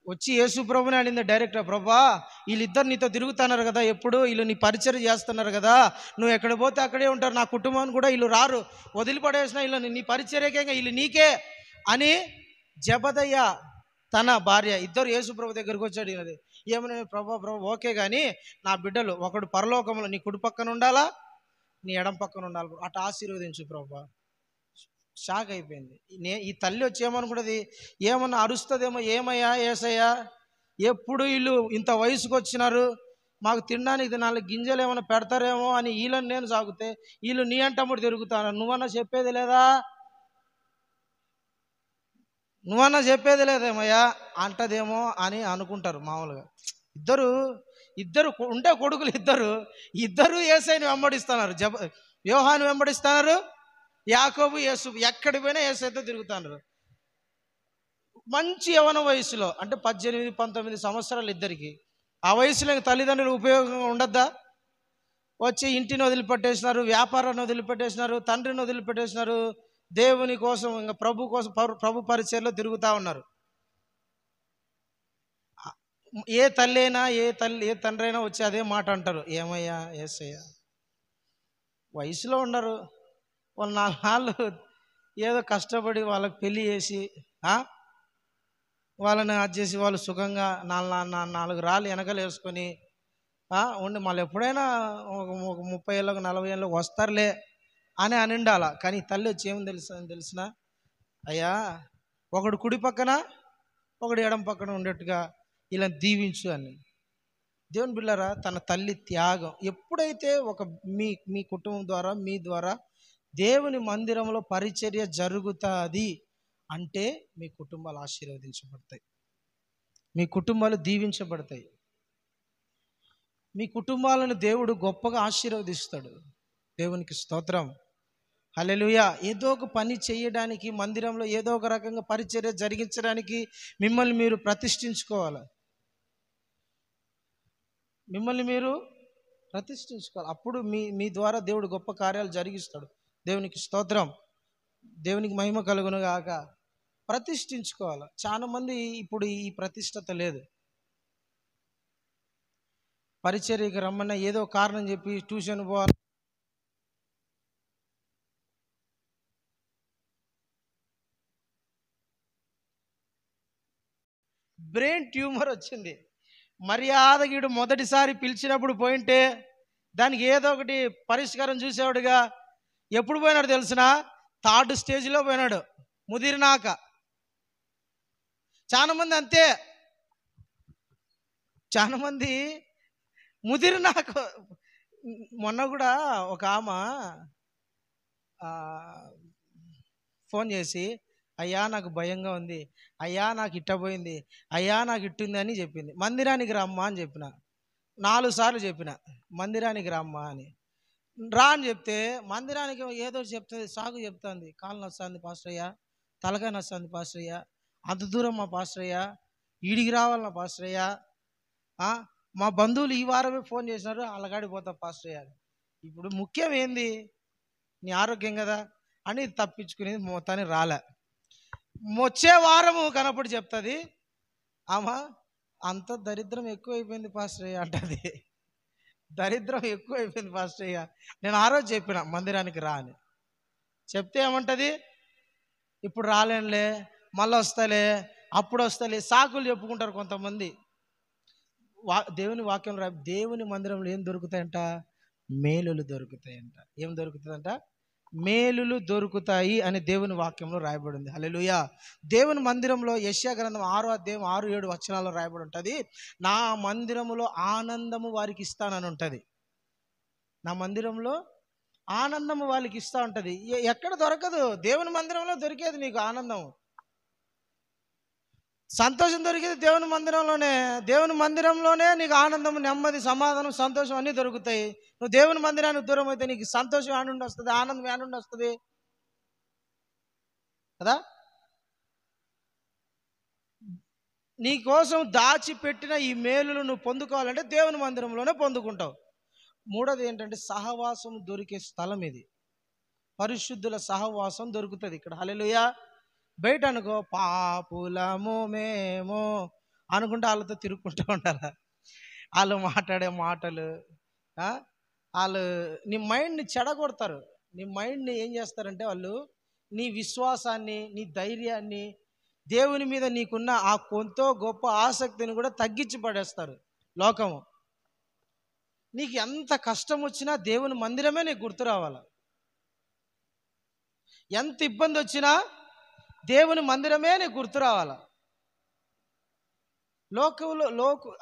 వచ్చి యేసు ప్రభుని అడిగింది డైరెక్ట్, ప్రభా వీళ్ళిద్దరు నీతో తిరుగుతున్నారు కదా, ఎప్పుడు వీళ్ళు నీ పరిచర్య చేస్తున్నారు కదా, నువ్వు ఎక్కడ పోతే అక్కడే ఉంటారు, నా కుటుంబాన్ని కూడా వీళ్ళు రారు, వదిలిపడేసిన వీళ్ళు నీ పరిచర్యకే, వీళ్ళు నీకే అని జబదయ్య తన భార్య ఇద్దరు యేసు ప్రభు దగ్గరికి వచ్చి అడిగినది. ఏమని? ప్రభా ఓకే, కానీ నా బిడ్డలు ఒకడు పరలోకంలో నీ కుడి పక్కన ఉండాలా, నీ ఎడం పక్కన ఉండాలి, అటు ఆశీర్వదించు ప్రభా. షాక్ అయిపోయింది. ఈ తల్లి వచ్చి ఏమనుకున్నది, ఏమన్నా అరుస్తుందేమో, ఏమయ్యా ఏసయ్యా, ఎప్పుడు వీళ్ళు ఇంత వయసుకు వచ్చినారు, మాకు తినడానికి 4 గింజలు ఏమైనా పెడతారేమో అని వీళ్ళని నేను సాగితే వీళ్ళు నీ అంటమ్ముడు తిరుగుతాను, నువ్వన్నా చెప్పేది లేదేమయ్యా అంటదేమో అని అనుకుంటారు మామూలుగా. ఇద్దరు ఉంటే కొడుకులు, ఇద్దరు యేసయ్యని వెంబడిస్తున్నారు. యోహాను వెంబడిస్తున్నారు, యాకోబు యేసు, ఎక్కడికి పోయినా యేసయ్యతో తిరుగుతున్నారు. మంచి యవన వయసులో, అంటే 18-19 సంవత్సరాలు ఇద్దరికి. ఆ వయసులో తల్లిదండ్రులు ఉపయోగంగా ఉండద్దా? వచ్చి ఇంటిని వదిలిపెట్టేసినారు, వ్యాపారాన్ని వదిలిపెట్టేసినారు, తండ్రిని వదిలిపెట్టేసినారు, దేవుని కోసం, ఇంకా ప్రభు కోసం, ప్రభు పరిచర్యలో తిరుగుతూ ఉన్నారు. ఏ తల్లి అయినా, ఏ తండ్రి అయినా వచ్చి అదే మాట అంటారు, ఏమయ్యా యేసయ్య, వయసులో ఉన్నారు, వాళ్ళు 4 నాళ్ళు ఏదో కష్టపడి వాళ్ళకి పెళ్ళి చేసి వాళ్ళని అది చేసి వాళ్ళు సుఖంగా 4 రాళ్ళు వెనకలు వేసుకొని ఉండి మళ్ళీ ఎప్పుడైనా ఒక 30 ఏళ్ళకు 40 ఏళ్ళకు వస్తారులే అని ఉండాల. కానీ తల్లి వచ్చి ఏమని తెలిసిన, అయ్యా ఒకడు కుడి పక్కన ఒకడు ఎడం పక్కన ఉండేట్టుగా ఇలా దీవించు అని. దేవుని బిడ్డలారా, తన తల్లి త్యాగం. ఎప్పుడైతే మీ కుటుంబం ద్వారా, మీ ద్వారా దేవుని మందిరంలో పరిచర్య జరుగుతుంది అంటే మీ కుటుంబాలు ఆశీర్వదించబడతాయి, మీ కుటుంబాలు దీవించబడతాయి, మీ కుటుంబాలను దేవుడు గొప్పగా ఆశీర్వదిస్తాడు. దేవునికి స్తోత్రం, హల్లెలూయా. ఏదో ఒక పని చేయడానికి, మందిరంలో ఏదో ఒక రకంగా పరిచర్య జరిగించడానికి మిమ్మల్ని మీరు ప్రతిష్ఠించుకోవాలి, అప్పుడు మీ ద్వారా దేవుడు గొప్ప కార్యాలు జరిగిస్తాడు. దేవునికి స్తోత్రం, దేవునికి మహిమ కలుగును గాక. ప్రతిష్ఠించుకోవాలి. చాలా మంది ఇప్పుడు ఈ ప్రతిష్టత లేదు. పరిచర్యకి రమ్మన్నా ఏదో కారణం చెప్పి ట్యూషన్ పోవాలి, బ్రెయిన్ ట్యూమర్ వచ్చింది, మర్యాదగీడు మొదటిసారి పిలిచినప్పుడు పోయింటే దానికి ఏదో ఒకటి పరిష్కారం చూసేవాడుగా. ఎప్పుడు పోయినాడు తెలిసిన? 3rd స్టేజ్లో పోయినాడు, ముదిరినాక. చాలా మంది అంతే, చాలా మంది ముదిరినాక. మొన్న కూడా ఒక ఆమె ఫోన్ చేసి, అయ్యా నాకు భయంగా ఉంది, అయ్యా నాకు ఇట్టపోయింది, అయ్యా నాకు ఇట్టింది అని చెప్పింది. మందిరానికి రమ్మా అని చెప్పిన. 4 సార్లు చెప్పిన, మందిరానికి రామ్మా అని. రా అని చెప్తే మందిరానికి ఏదో చెప్తుంది, సాగు చెప్తుంది. కాలు నొస్తుంది పాస్టరయ్య, తలకాయ నొస్తుంది పాస్టరయ్య, అంత దూరం మా పాస్టరయ్య, ఈడికి రావాలన్నా పాస్టరయ్య, మా బంధువులు ఈ వారమే ఫోన్ చేసినారు, అల్లగాడికి పోతా పాస్టరయ్య. ఇప్పుడు ముఖ్యం ఏంది? నీ ఆరోగ్యం కదా అని తప్పించుకునేది మొత్తాన్ని రాలే. వచ్చే వారము కనపడి చెప్తుంది, ఆమా అంత దరిద్రం ఎక్కువైపోయింది పాస్టరయ్య అంటది. దరిద్రం ఎక్కువైపోయింది పాస్టరయ్య. నేను ఆ రోజు చెప్పిన మందిరానికి రా అని. చెప్తే ఏమంటది, ఇప్పుడు రాలేనులే, మళ్ళీ వస్తలే, అప్పుడు వస్తలే, సాకులు చెప్పుకుంటారు కొంతమంది. దేవుని వాక్యం దేవుని మందిరంలో ఏం దొరుకుతాయంట? మేలులు దొరుకుతాయంట. ఏం దొరుకుతుందంట? మేలులు దొరుకుతాయి అని దేవుని వాక్యంలో రాయబడింది. హల్లెలూయా. దేవుని మందిరంలో యెషయా గ్రంథం 6వ అధ్యాయం 6-7 వచనాల్లో రాయబడి ఉంటుంది, నా మందిరములో ఆనందము వారికి ఇస్తానని ఉంటుంది. నా మందిరంలో ఆనందము వాళ్ళకి ఇస్తా ఉంటుంది. ఎక్కడ దొరకదు, దేవుని మందిరంలో దొరికేది నీకు ఆనందం, సంతోషం దొరికేది దేవుని మందిరంలోనే. దేవుని మందిరంలోనే నీకు ఆనందం, నెమ్మది, సమాధానం, సంతోషం అన్నీ దొరుకుతాయి. నువ్వు దేవుని మందిరానికి దూరం అయితే నీకు సంతోషం ఆనందం వస్తుంది, ఆనందం ఆనందం వస్తుంది కదా. నీ కోసం దాచిపెట్టిన ఈ మేలులు నువ్వు పొందుకోవాలంటే దేవుని మందిరంలోనే పొందుకుంటావు. మూడోది ఏంటంటే సహవాసం దొరికే స్థలం ఇది. పరిశుద్ధుల సహవాసం దొరుకుతుంది ఇక్కడ. హల్లెలూయా. బయట అనుకో, పాపులము మేము అనుకుంటే వాళ్ళతో తిరుగుకుంటూ ఉండాలి. వాళ్ళు మాట్లాడే మాటలు, వాళ్ళు నీ మైండ్ని చెడగొడతారు. నీ మైండ్ని ఏం చేస్తారంటే వాళ్ళు నీ విశ్వాసాన్ని, నీ ధైర్యాన్ని, దేవుని మీద నీకున్న ఆ కొంత గొప్ప ఆసక్తిని కూడా తగ్గించి పడేస్తారు లోకము. నీకు ఎంత కష్టం వచ్చినా దేవుని మందిరమే నీకు గుర్తు రావాలి. ఎంత ఇబ్బంది వచ్చినా దేవుని మందిరమే నీకు గుర్తు రావాల.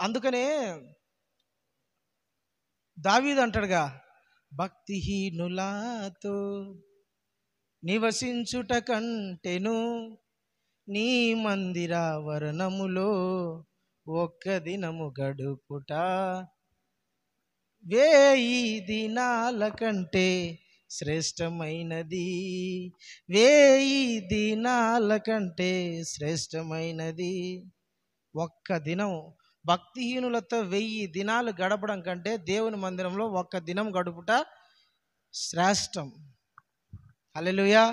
అందుకనే దావీదు అంటాడుగా, భక్తిహీనులతో నివసించుట కంటెను నీ మందిర వర్ణములో ఒక్క దినము గడుపుట 1000 దినాల కంటే శ్రేష్టమైనది, 1000 దినాల కంటే శ్రేష్టమైనది. ఒక్క దినం భక్తిహీనులతో 1000 దినాలు గడపడం కంటే దేవుని మందిరంలో ఒక్క దినం గడుపుట శ్రేష్టం. హల్లెలూయా.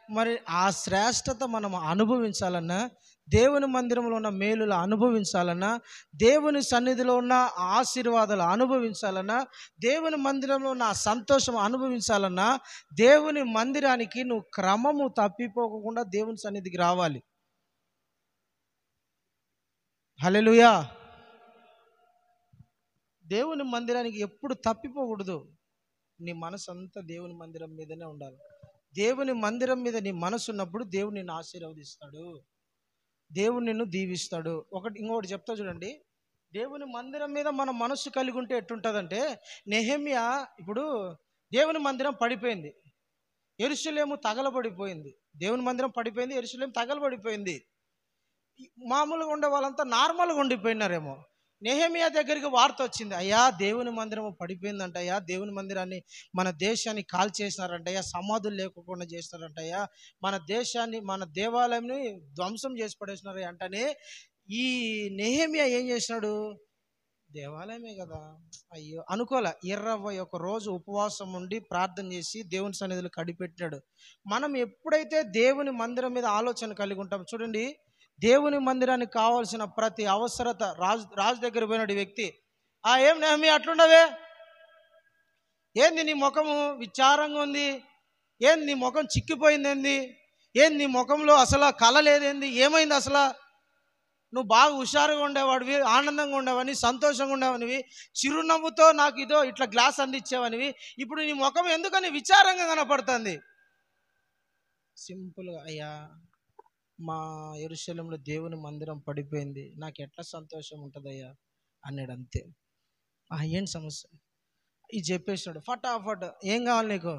మరి ఆ శ్రేష్టత మనం అనుభవించాలన్నా, దేవుని మందిరంలో ఉన్న మేలులు అనుభవించాలన్నా, దేవుని సన్నిధిలో ఉన్న ఆశీర్వాదాలు అనుభవించాలన్నా, దేవుని మందిరంలో ఉన్న సంతోషం అనుభవించాలన్నా, దేవుని మందిరానికి నువ్వు క్రమము తప్పిపోకుండా దేవుని సన్నిధికి రావాలి. హల్లెలూయా. దేవుని మందిరానికి ఎప్పుడు తప్పిపోకూడదు. నీ మనసు అంతా దేవుని మందిరం మీదనే ఉండాలి. దేవుని మందిరం మీద నీ మనసు ఉన్నప్పుడు దేవుడు నిన్ను ఆశీర్వదిస్తాడు, దేవుడు నిన్ను దీవిస్తాడు. ఇంకొకటి చెప్తా చూడండి. దేవుని మందిరం మీద మన మనస్సు కలిగి ఉంటే ఎట్టుంటుందంటే, నెహెమ్యా ఇప్పుడు దేవుని మందిరం పడిపోయింది, యెరూషలేము తగలబడిపోయింది. దేవుని మందిరం పడిపోయింది, యెరూషలేము తగలబడిపోయింది. మామూలుగా ఉండే వాళ్ళంతా నార్మల్గా ఉండిపోయినారేమో. నెహెమ్యా దగ్గరికి వార్త వచ్చింది, అయ్యా దేవుని మందిరం పడిపోయిందంట, అయ్యా దేవుని మందిరాన్ని, మన దేశాన్ని కాల్చేసినారంటయ్యా, సమాధులు లేకుండా చేసినారంటయ్యా, మన దేశాన్ని, మన దేవాలయంని ధ్వంసం చేసి పడేసినారు అంటనే ఈ నెహెమ్యా ఏం చేసినాడు, దేవాలయమే కదా అయ్యో అనుకోలే, 21 రోజు ఉపవాసం ఉండి ప్రార్థన చేసి దేవుని సన్నిధిలో కడిపెట్టాడు. మనం ఎప్పుడైతే దేవుని మందిరం మీద ఆలోచన కలిగి ఉంటాం చూడండి, దేవుని మందిరానికి కావాల్సిన ప్రతి అవసరత రాజు దగ్గర పోయినాడు వ్యక్తి. ఏం నెహెమ్యా అట్లుండవే, ఏంది నీ ముఖము విచారంగా ఉంది, ఏంది నీ ముఖం చిక్కిపోయింది, ఏంది నీ ముఖంలో అసలు కళ లేదేంది, ఏమైంది అసలు, నువ్వు బాగా హుషారుగా ఉండేవాడివి, ఆనందంగా ఉండేవాడివి, సంతోషంగా ఉండేవాడివి, చిరునవ్వుతో నాకు ఇదో ఇట్లా గ్లాస్ అందించేవానివి, ఇప్పుడు నీ ముఖం ఎందుకని విచారంగా కనపడుతుంది. సింపుల్గా, అయ్యా మా యెరూషలేములో దేవుని మందిరం పడిపోయింది, నాకు ఎట్లా సంతోషం ఉంటుందయ్యా అన్నాడు. అంతే. ఏం సమస్య ఇది చెప్పేసినాడు. ఫటాఫట్ ఏం కావాలి నీకు,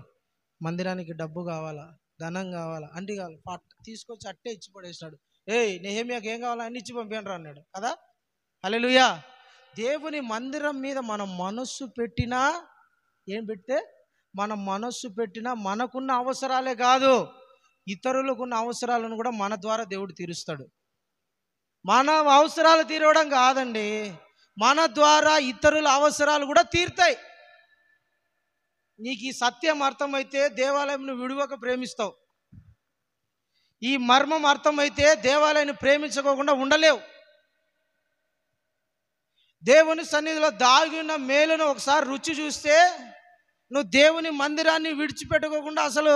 మందిరానికి డబ్బు కావాలా, ధనం కావాలా, అంటి కావాలి, తీసుకొచ్చి అట్టే ఇచ్చి పడేసినాడు. నెహెమ్యాకి ఏం కావాలా, అన్ని ఇచ్చి పంపించరా అన్నాడు కదా. హల్లెలూయా. దేవుని మందిరం మీద మనం మనస్సు పెట్టినా, ఏం పెడితే మనం మనస్సు పెట్టినా మనకున్న అవసరాలే కాదు, ఇతరులకున్న అవసరాలను కూడా మన ద్వారా దేవుడు తీరుస్తాడు. మన అవసరాలు తీరవడం కాదండి, మన ద్వారా ఇతరుల అవసరాలు కూడా తీరుతాయి. నీకు ఈ సత్యం అర్థమైతే దేవాలయంను విడువక ప్రేమిస్తావు. ఈ మర్మం అర్థమైతే దేవాలయాన్ని ప్రేమించుకోకుండా ఉండలేవు. దేవుని సన్నిధిలో దాగి ఉన్న మేలును ఒకసారి రుచి చూస్తే నువ్వు దేవుని మందిరాన్ని విడిచిపెట్టుకోకుండా అసలు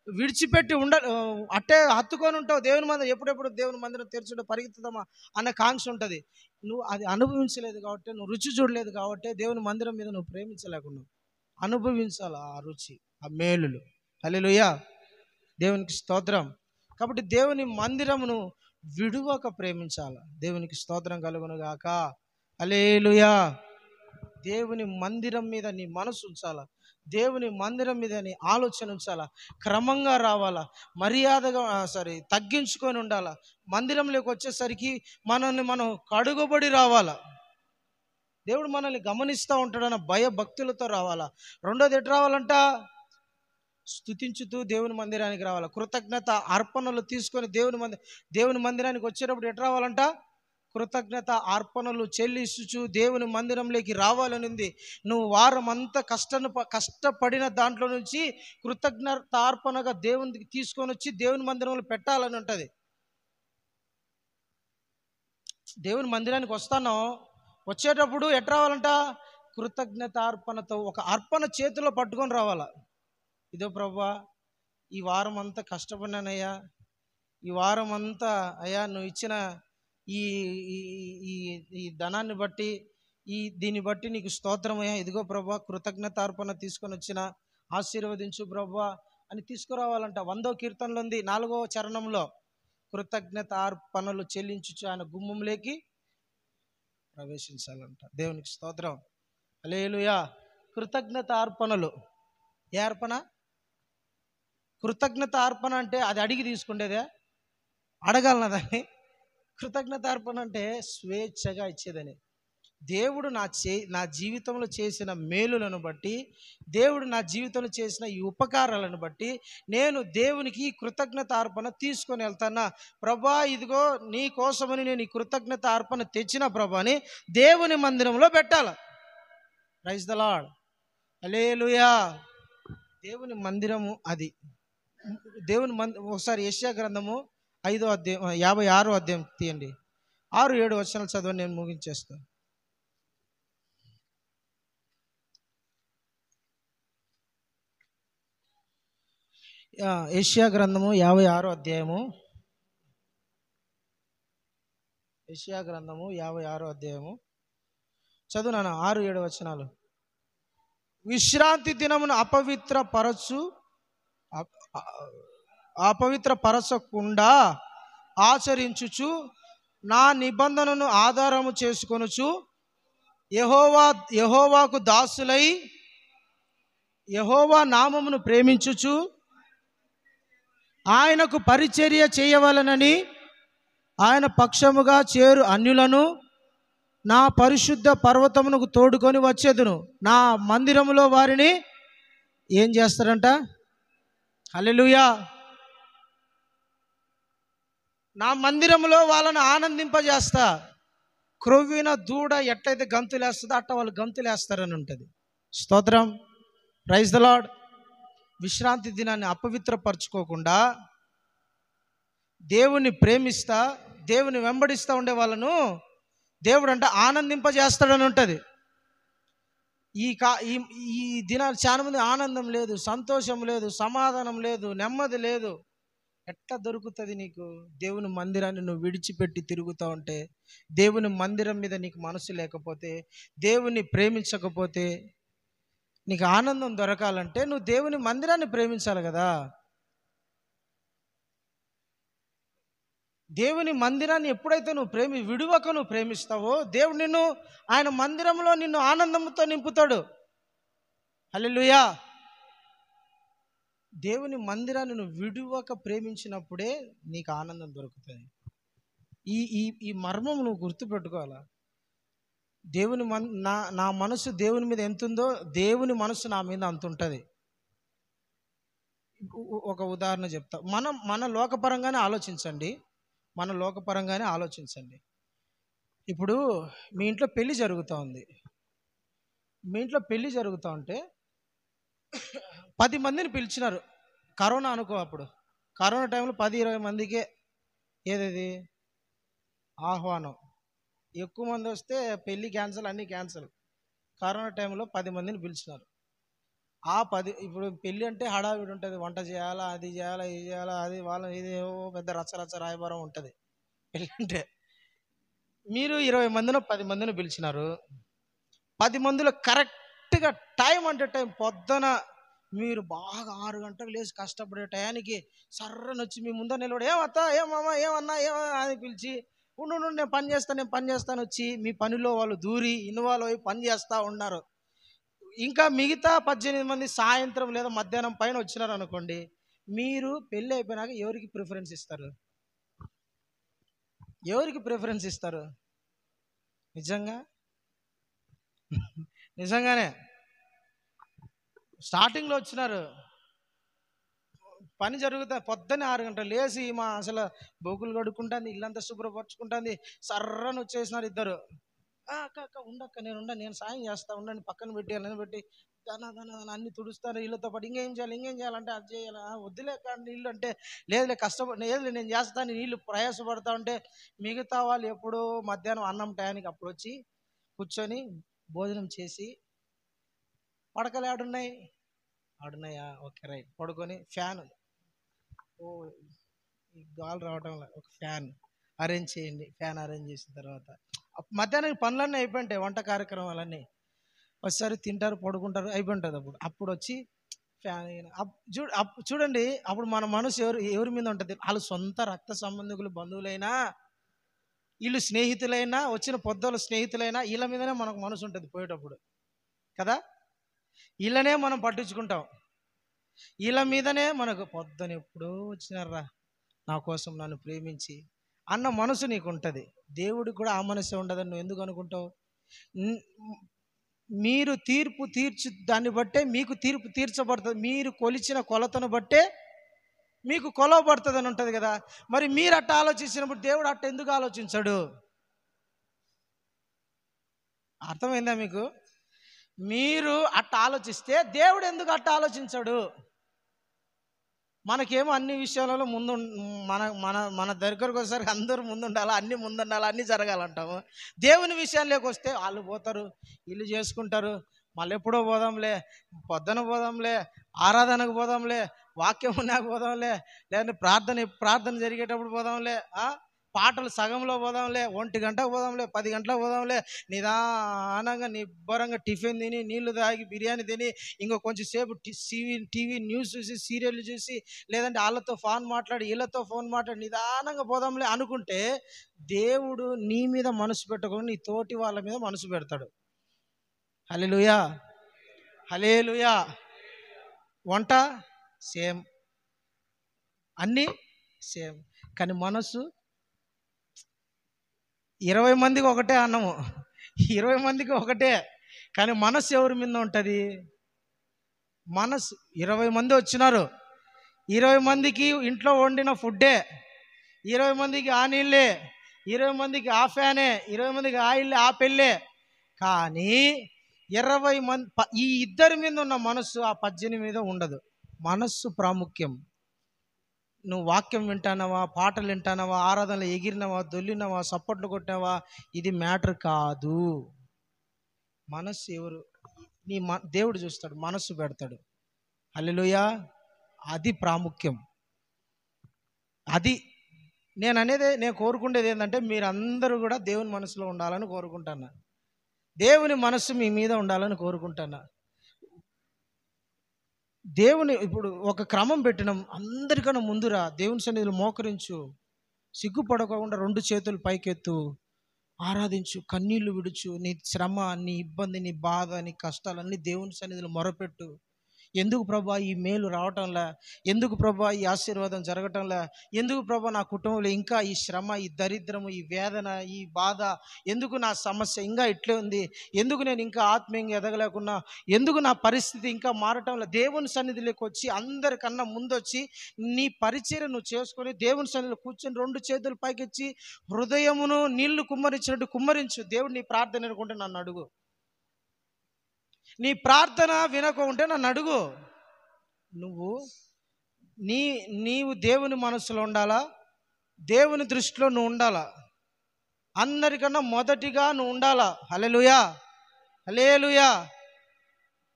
విడిచిపెట్టి అట్టే హత్తుకొని ఉంటావు. దేవుని మందిరం ఎప్పుడెప్పుడు దేవుని మందిరం తెరచుంటే పరిగెత్తుదామా అన్న కాంక్ష ఉంటుంది. నువ్వు అది అనుభవించలేదు కాబట్టి, నువ్వు రుచి చూడలేదు కాబట్టి దేవుని మందిరం మీద నువ్వు ప్రేమించలేకున్నావు. అనుభవించాలి ఆ రుచి, ఆ మేలులు. హల్లెలూయా, దేవునికి స్తోత్రం. కాబట్టి దేవుని మందిరమును విడువక ప్రేమించాలి. దేవునికి స్తోత్రం కలుగును గాక. హల్లెలూయా. దేవుని మందిరం మీద నీ మనసు ఉంచాలా, దేవుని మందిరం మీద నీ ఆలోచన ఉంచాలా, క్రమంగా రావాలా, మర్యాదగా తగ్గించుకొని ఉండాలా. మందిరంలోకి వచ్చేసరికి మనల్ని మనం కడుగుబడి రావాలా. దేవుడు మనల్ని గమనిస్తూ ఉంటాడన్న భయభక్తులతో రావాలా. రెండోది ఎటు రావాలంట? స్తుతించుతూ దేవుని మందిరానికి రావాలా. కృతజ్ఞత అర్పణలు తీసుకొని దేవుని మందిరానికి వచ్చేటప్పుడు ఎటు రావాలంట? కృతజ్ఞత అర్పణలు చెల్లిస్తూ దేవుని మందిరంలోకి రావాలని ఉంది. నువ్వు వారం అంతా కష్టపడిన దాంట్లో నుంచి కృతజ్ఞత అర్పణగా దేవునికి తీసుకొని వచ్చి దేవుని మందిరంలో పెట్టాలని ఉంటుంది. దేవుని మందిరానికి వచ్చేటప్పుడు ఎట్లా రావాలంట? కృతజ్ఞత అర్పణతో ఒక అర్పణ చేతిలో పట్టుకొని రావాలా. ఇదో ప్రభువా, ఈ వారం అంతా కష్టపడినానయ్యా, ఈ వారం అంతా అయ్యా నువ్వు ఇచ్చిన ఈ ఈ ధనాన్ని బట్టి దీన్ని బట్టి నీకు స్తోత్రమయ్యా. ఇదిగో ప్రభువా, కృతజ్ఞత అర్పణ తీసుకొని వచ్చిన, ఆశీర్వదించు ప్రభువా అని తీసుకురావాలంట. 100వ కీర్తనలో ఉంది, 4వ చరణంలో, కృతజ్ఞత అర్పణలు చెల్లించుచు ఆయన గుమ్మంలోకి ప్రవేశించాలంట. దేవునికి స్తోత్రం. హల్లెలూయా. కృతజ్ఞత అర్పణలు. ఏ అర్పణ? కృతజ్ఞత అర్పణ అంటే అది అడిగి తీసుకుండేదే, అడగాలన్న దాన్ని. కృతజ్ఞత అర్పణ అంటే స్వేచ్ఛగా ఇచ్చేదని. దేవుడు నా జీవితంలో చేసిన మేలులను బట్టి, దేవుడు నా జీవితంలో చేసిన ఈ ఉపకారాలను బట్టి నేను దేవునికి కృతజ్ఞత అర్పణ తీసుకొని వెళ్తానా. ప్రభా, ఇదిగో నీ కోసమని నేను ఈ కృతజ్ఞత అర్పణ తెచ్చిన ప్రభా అని దేవుని మందిరంలో పెట్టాలి. Praise the Lord. హల్లెలూయా. దేవుని మందిరము అది. ఒకసారి యెషయా గ్రంథము 5వ అధ్యాయం 56వ అధ్యాయం తీయండి. 6-7 వచనాలు చదవండి, నేను ముగించేస్తాను. యెషయా గ్రంథము 56వ అధ్యాయము. యెషయా గ్రంథము 56వ అధ్యాయము చదువు నాన్న, 6-7 వచనాలు. విశ్రాంతి దినమును అపవిత్రపరచకుండా ఆచరించుచు నా నిబంధనను ఆధారము చేసుకొనుచు యెహోవాకు దాసులై యెహోవా నామమును ప్రేమించుచు ఆయనకు పరిచర్య చేయవలనని ఆయన పక్షముగా చేరు అన్యులను నా పరిశుద్ధ పర్వతమునకు తోడుకొని వచ్చేదును. నా మందిరములో వారిని ఏం చేస్తారంట? హల్లెలూయా. నా మందిరంలో వాళ్ళని ఆనందింపజేస్తా. క్రొవ్విన దూడ ఎట్లయితే గంతులేస్తుందో అట్ట వాళ్ళు గంతులేస్తారని ఉంటుంది. స్తోత్రం. Praise the lord. విశ్రాంతి దినాన్ని అపవిత్రపరచుకోకుండా దేవుణ్ణి ప్రేమిస్తా, దేవుని వెంబడిస్తూ ఉండే వాళ్ళను దేవుడు అంటే ఆనందింపజేస్తాడని ఉంటుంది. ఈ దినాలు చాలా మంది ఆనందం లేదు, సంతోషం లేదు, సమాధానం లేదు, నెమ్మది లేదు. ఎట్లా దొరుకుతుంది నీకు? దేవుని మందిరాన్ని నువ్వు విడిచిపెట్టి తిరుగుతూ ఉంటే, దేవుని మందిరం మీద నీకు మనసు లేకపోతే, దేవుని ప్రేమించకపోతే, నీకు ఆనందం దొరకాలంటే నువ్వు దేవుని మందిరాన్ని ప్రేమించాలి కదా. దేవుని మందిరాన్ని ఎప్పుడైతే నువ్వు విడువక నువ్వు ప్రేమిస్తావో, దేవుడు నిన్ను ఆయన మందిరంలో నిన్ను ఆనందంతో నింపుతాడు. హల్లెలూయా. దేవుని మందిరాన్ని నువ్వు విడువక ప్రేమించినప్పుడే నీకు ఆనందం దొరుకుతుంది. ఈ మర్మం నువ్వు గుర్తుపెట్టుకోవాలా. నా మనసు దేవుని మీద ఎంత ఉందో దేవుని మనసు నా మీద అంత ఉంటుంది. ఒక ఉదాహరణ చెప్తా. మన లోకపరంగానే ఆలోచించండి. మన లోకపరంగానే ఆలోచించండి. ఇప్పుడు మీ ఇంట్లో పెళ్లి జరుగుతూ ఉంది. మీ ఇంట్లో పెళ్లి జరుగుతూ ఉంటే 10 మందిని పిలిచినారు. కరోనా అనుకో, అప్పుడు కరోనా టైంలో 10-20 మందికే ఏదేది ఆహ్వానం. ఎక్కువ మంది వస్తే పెళ్ళి క్యాన్సల్, అన్నీ క్యాన్సల్. కరోనా టైంలో 10 మందిని పిలిచినారు. ఆ 10 ఇప్పుడు పెళ్ళి అంటే హడావిడి ఉంటుంది. వంట చేయాలా, అది చేయాలా, ఇది చేయాలా, అది వాళ్ళ ఇది పెద్ద రచ్చ రాయబారం ఉంటుంది పెళ్ళి అంటే. మీరు 20 మందినో 10 మందిని పిలిచినారు. 10 మందిలో కరెక్ట్గా టైం అంటే టైం పొద్దున మీరు బాగా 6 గంటలకు లేచి కష్టపడే టయానికి సర్రని వచ్చి మీ ముందర నిలబడి ఏమత్తా, ఏమమ్మా, ఏమన్నా, అని పిలిచి ఉండు నేను పని చేస్తాను వచ్చి మీ పనిలో వాళ్ళు దూరి ఇన్వాల్వ్ అయ్యి పని చేస్తూ ఉన్నారు. ఇంకా మిగతా 18 మంది సాయంత్రం లేదా మధ్యాహ్నం పైన వచ్చినారు అనుకోండి, మీరు పెళ్ళి అయిపోయినాక ఎవరికి ప్రిఫరెన్స్ ఇస్తారు? ఎవరికి ప్రిఫరెన్స్ ఇస్తారు? నిజంగానే స్టార్టింగ్లో వచ్చినారు, పని జరుగుతుంది. పొద్దున్నే 6 గంటలు లేచి అసలు బొగ్గులు కడుక్కుంటుంది, ఇల్లంతా శుభ్రపరచుకుంటుంది. సర్రని వచ్చేసినారు ఇద్దరు. అక్క ఉండక్క, నేను సాయం చేస్తా, ఉండండి, పక్కన పెట్టి అన్నీ పెట్టి అన్ని తుడుస్తారు ఇళ్ళతో పాటు. ఇంకేం చేయాలంటే అది చేయాలి. వద్దులే కానీ నీళ్ళు అంటే లేదులే లేదు నేను చేస్తాను, నీళ్ళు ప్రయాసపడతా ఉంటే మిగతా వాళ్ళు ఎప్పుడో మధ్యాహ్నం అన్నం టయానికి అప్పుడు వచ్చి కూర్చొని భోజనం చేసి పడకలు ఆడున్నాయా, ఓకే రైట్, పడుకొని ఫ్యాన్ గాలి రావటం ఒక ఫ్యాన్ అరేంజ్ చేయండి. ఫ్యాన్ అరేంజ్ చేసిన తర్వాత మధ్యాహ్నం పనులన్నీ అయిపోయింటాయి, వంట కార్యక్రమాలన్నీ. ఒకసారి తింటారు, పడుకుంటారు, అయిపోయింటుంది. అప్పుడు వచ్చి ఫ్యాన్ చూడండి. అప్పుడు మన మనసు ఎవరి మీద ఉంటుంది? వాళ్ళు సొంత రక్త సంబంధికులు, బంధువులైనా, వీళ్ళు స్నేహితులైనా, వచ్చిన పొద్దుల స్నేహితులైనా, వీళ్ళ మీదనే మనకు మనసు ఉంటుంది పోయేటప్పుడు కదా. వీళ్ళనే మనం పట్టించుకుంటాం, వీళ్ళ మీదనే మనకు పొద్దున ఎప్పుడో వచ్చినారా నా కోసం నన్ను ప్రేమించి అన్న మనసు నీకు ఉంటుంది. దేవుడికి కూడా ఆ మనసే ఉండదని నువ్వు ఎందుకు అనుకుంటావు? మీరు తీర్పు దాన్ని బట్టే మీకు తీర్పు తీర్చబడుతుంది. మీరు కొలిచిన కొలతను బట్టే మీకు కొలవబడుతుంది అని ఉంటుంది కదా. మరి మీరు అట్ట ఆలోచించినప్పుడు దేవుడు అట్ట ఎందుకు ఆలోచించాడు? అర్థమైందా మీకు? మీరు అట్ట ఆలోచిస్తే దేవుడు ఎందుకు అట్ట ఆలోచించాడు? మనకేమో అన్ని విషయాలలో ముందు మన మన మన దగ్గరకు ఒకసారి అందరూ ముందుండాలా, అన్నీ ముందుండాలా, అన్నీ జరగాలంటాము. దేవుని విషయాల్లోకి వస్తే వాళ్ళు పోతారు, ఇల్లు చేసుకుంటారు, మళ్ళీ ఎప్పుడో పోదాంలే, పొద్దున పోదాంలే, ఆరాధనకు పోదాంలే, వాక్యం ఉన్నాక పోదాంలే, లేదంటే ప్రార్థన జరిగేటప్పుడు పోదాంలే, పాటలు సగంలో పోదాంలే, 1 గంటకు పోదాంలే, 10 గంటలకు పోదాంలే, నిదానంగా నిబ్బరంగా టిఫిన్ తిని, నీళ్లు తాగి, బిర్యానీ తిని, ఇంకో కొంచెం సేపు టీవీ న్యూస్ చూసి, సీరియల్ చూసి, లేదంటే వీళ్ళతో ఫోన్ మాట్లాడి నిదానంగా పోదాంలే అనుకుంటే దేవుడు నీ మీద మనసు పెట్టకుండా నీ తోటి వాళ్ళ మీద మనసు పెడతాడు. హల్లెలూయా, హల్లెలూయా. వంట సేమ్, అన్నీ సేమ్, కానీ మనసు 20 మందికి ఒకటే అన్నము, 20 మందికి ఒకటే, కానీ మనసు ఎవరి మీద ఉంటుంది? మనసు 20 మంది వచ్చినారు, 20 మందికి ఇంట్లో వండిన ఫుడ్డే, 20 మందికి ఆ నీళ్ళే, 20 మందికి ఆ ఫ్యానే, 20 మందికి ఆ ఇల్లే, ఆ పెళ్ళే. కానీ 20 మంది ఈ ఇద్దరి మీద ఉన్న మనస్సు ఆ 18 మీద ఉండదు. మనస్సు ప్రాముఖ్యం. నువ్వు వాక్యం వింటానవా, పాటలు వింటానవా, ఆరాధనలు ఎగిరినవా, దొల్లినవా, సప్పట్లు కొట్టినవా, ఇది మ్యాటర్ కాదు. మనస్సు ఎవరు? దేవుడు చూస్తాడు, మనస్సు పెడతాడు. హల్లెలూయా. అది ప్రాముఖ్యం. అది నేను కోరుకునేది ఏంటంటే మీరందరూ కూడా దేవుని మనసులో ఉండాలని కోరుకుంటున్నా. దేవుని మనస్సు మీ మీద ఉండాలని కోరుకుంటున్నా. దేవుని ఇప్పుడు ఒక క్రమం పెట్టినాం, అందరికన్నా ముందురా దేవుని సన్నిధిలో మోకరించు, సిగ్గుపడకుండా 2 చేతులు పైకెత్తు, ఆరాధించు, కన్నీళ్లు విడుచు, నీ శ్రమ, నీ ఇబ్బంది, నీ బాధ, నీ కష్టాలన్నీ దేవుని సన్నిధిలో మొరపెట్టు. ఎందుకు ప్రభా ఈ మేలు రావటంలా, ఎందుకు ప్రభా ఈ ఆశీర్వాదం జరగటంలా, ఎందుకు ప్రభా నా కుటుంబంలో ఇంకా ఈ శ్రమ, ఈ దరిద్రము, ఈ వేదన, ఈ బాధ, ఎందుకు నా సమస్య ఇంకా ఇట్లే ఉంది, ఎందుకు నేను ఇంకా ఆత్మీయంగా ఎదగలేకున్నా, ఎందుకు నా పరిస్థితి ఇంకా మారటంలా, దేవుని సన్నిధిలోకి వచ్చి అందరికన్నా ముందొచ్చి నీ పరిచర్య నువ్వు చేసుకొని దేవుని సన్నిధిలో కూర్చొని 2 చేతులు పైకెచ్చి హృదయమును నీళ్లు కుమ్మరించినట్టు కుమ్మరించు. దేవుడు నీ ప్రార్థన అనుకుంటే నన్ను అడుగు. నీ ప్రార్థన వినకుంటే నన్ను అడుగు. నువ్వు నీవు దేవుని మనసులో ఉండాలా, దేవుని దృష్టిలో నువ్వు ఉండాలా. అందరికన్నా మొదటిగా నువ్వు ఉండాలా. హల్లెలూయా, హల్లెలూయా.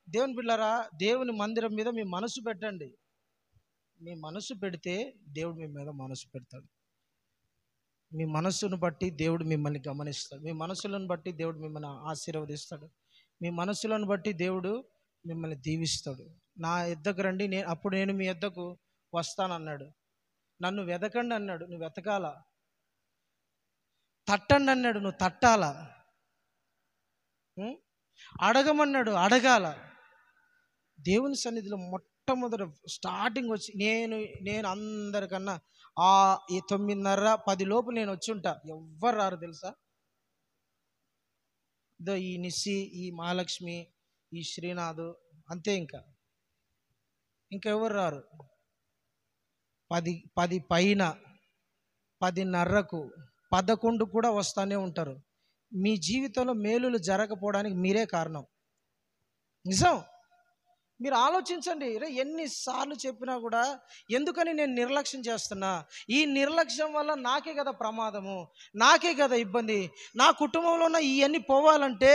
దేవుని బిడ్డలారా, దేవుని మందిరం మీద మీ మనసు పెట్టండి. మీ మనసు పెడితే దేవుడు మీ మీద మనసు పెడతాడు. మీ మనస్సును బట్టి దేవుడు మిమ్మల్ని గమనిస్తాడు. మీ మనసులను బట్టి దేవుడు మిమ్మల్ని ఆశీర్వదిస్తాడు. మీ మనసులను బట్టి దేవుడు మిమ్మల్ని దీవిస్తాడు. నా యొద్దకు రండి, అప్పుడు నేను మీ యొద్దకు వస్తానన్నాడు. నన్ను వెతకండి అన్నాడు, నువ్వు వెతకాల. తట్టండి అన్నాడు, నువ్వు తట్టాల. అడగమన్నాడు, అడగాల. దేవుని సన్నిధిలో మొట్టమొదటి స్టార్టింగ్ వచ్చి నేను అందరికన్నా ఈ 9:30-10 లోపు నేను వచ్చి ఉంటా. ఎవ్వరు రారు తెలుసా. ఈ నిస్సి, ఈ మహాలక్ష్మి, ఈ శ్రీనాథ్, అంతే. ఇంకా ఎవరు రారు. 10 పైన, 10:30కు, 11 కూడా వస్తూనే ఉంటారు. మీ జీవితంలో మేలులు జరగకపోవడానికి మీరే కారణం. నిజం. మీరు ఆలోచించండి. ఎన్నిసార్లు చెప్పినా కూడా ఎందుకని నేను నిర్లక్ష్యం చేస్తున్నా? ఈ నిర్లక్ష్యం వల్ల నాకే కదా ప్రమాదము, నాకే కదా ఇబ్బంది. నా కుటుంబంలో ఉన్న ఇవన్నీ పోవాలంటే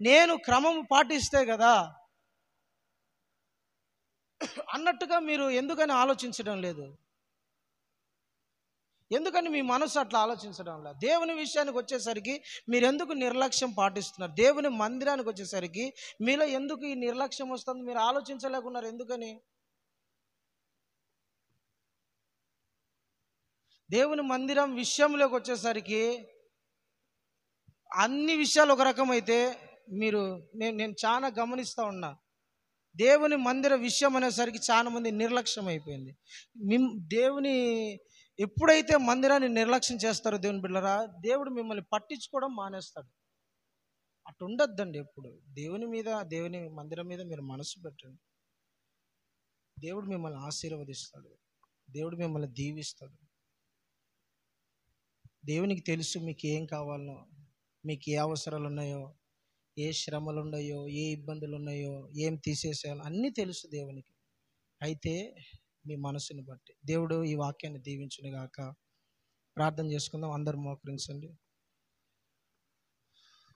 నేను క్రమం పాటిస్తే కదా అన్నట్టుగా మీరు ఎందుకని ఆలోచించడం లేదు? ఎందుకని మీ మనసు అట్లా ఆలోచించడం లేదు? దేవుని విషయానికి వచ్చేసరికి మీరు ఎందుకు నిర్లక్ష్యం పాటిస్తున్నారు? దేవుని మందిరానికి వచ్చేసరికి మీలో ఎందుకు ఈ నిర్లక్ష్యం వస్తుంది? మీరు ఆలోచించలేకున్నారు. ఎందుకని? దేవుని మందిరం విషయంలోకి వచ్చేసరికి అన్ని విషయాలు ఒక రకమైతే నేను చాలా గమనిస్తూ ఉన్నా. దేవుని మందిర విషయం అనేసరికి చాలా మంది నిర్లక్ష్యం అయిపోయింది. దేవుని ఎప్పుడైతే మందిరాన్ని నిర్లక్ష్యం చేస్తారో దేవుని బిడ్డలారా, దేవుడు మిమ్మల్ని పట్టించుకోవడం మానేస్తాడు. అటు ఉండొద్దండి. ఎప్పుడు దేవుని మందిరం మీద మీరు మనసు పెట్టండి. దేవుడు మిమ్మల్ని ఆశీర్వదిస్తాడు. దేవుడు మిమ్మల్ని దీవిస్తాడు. దేవునికి తెలుసు మీకు ఏం కావాలనో, మీకు ఏ అవసరాలు ఉన్నాయో, ఏ శ్రమలు ఉన్నాయో, ఏ ఇబ్బందులు ఉన్నాయో, ఏం తీసేసేయాలో అన్నీ తెలుసు దేవునికి. అయితే మీ మనసుని బట్టి దేవుడు ఈ వాక్యాన్ని దీవించును గాక. ప్రార్థన చేసుకుందాం. అందరూ మోకరించండి.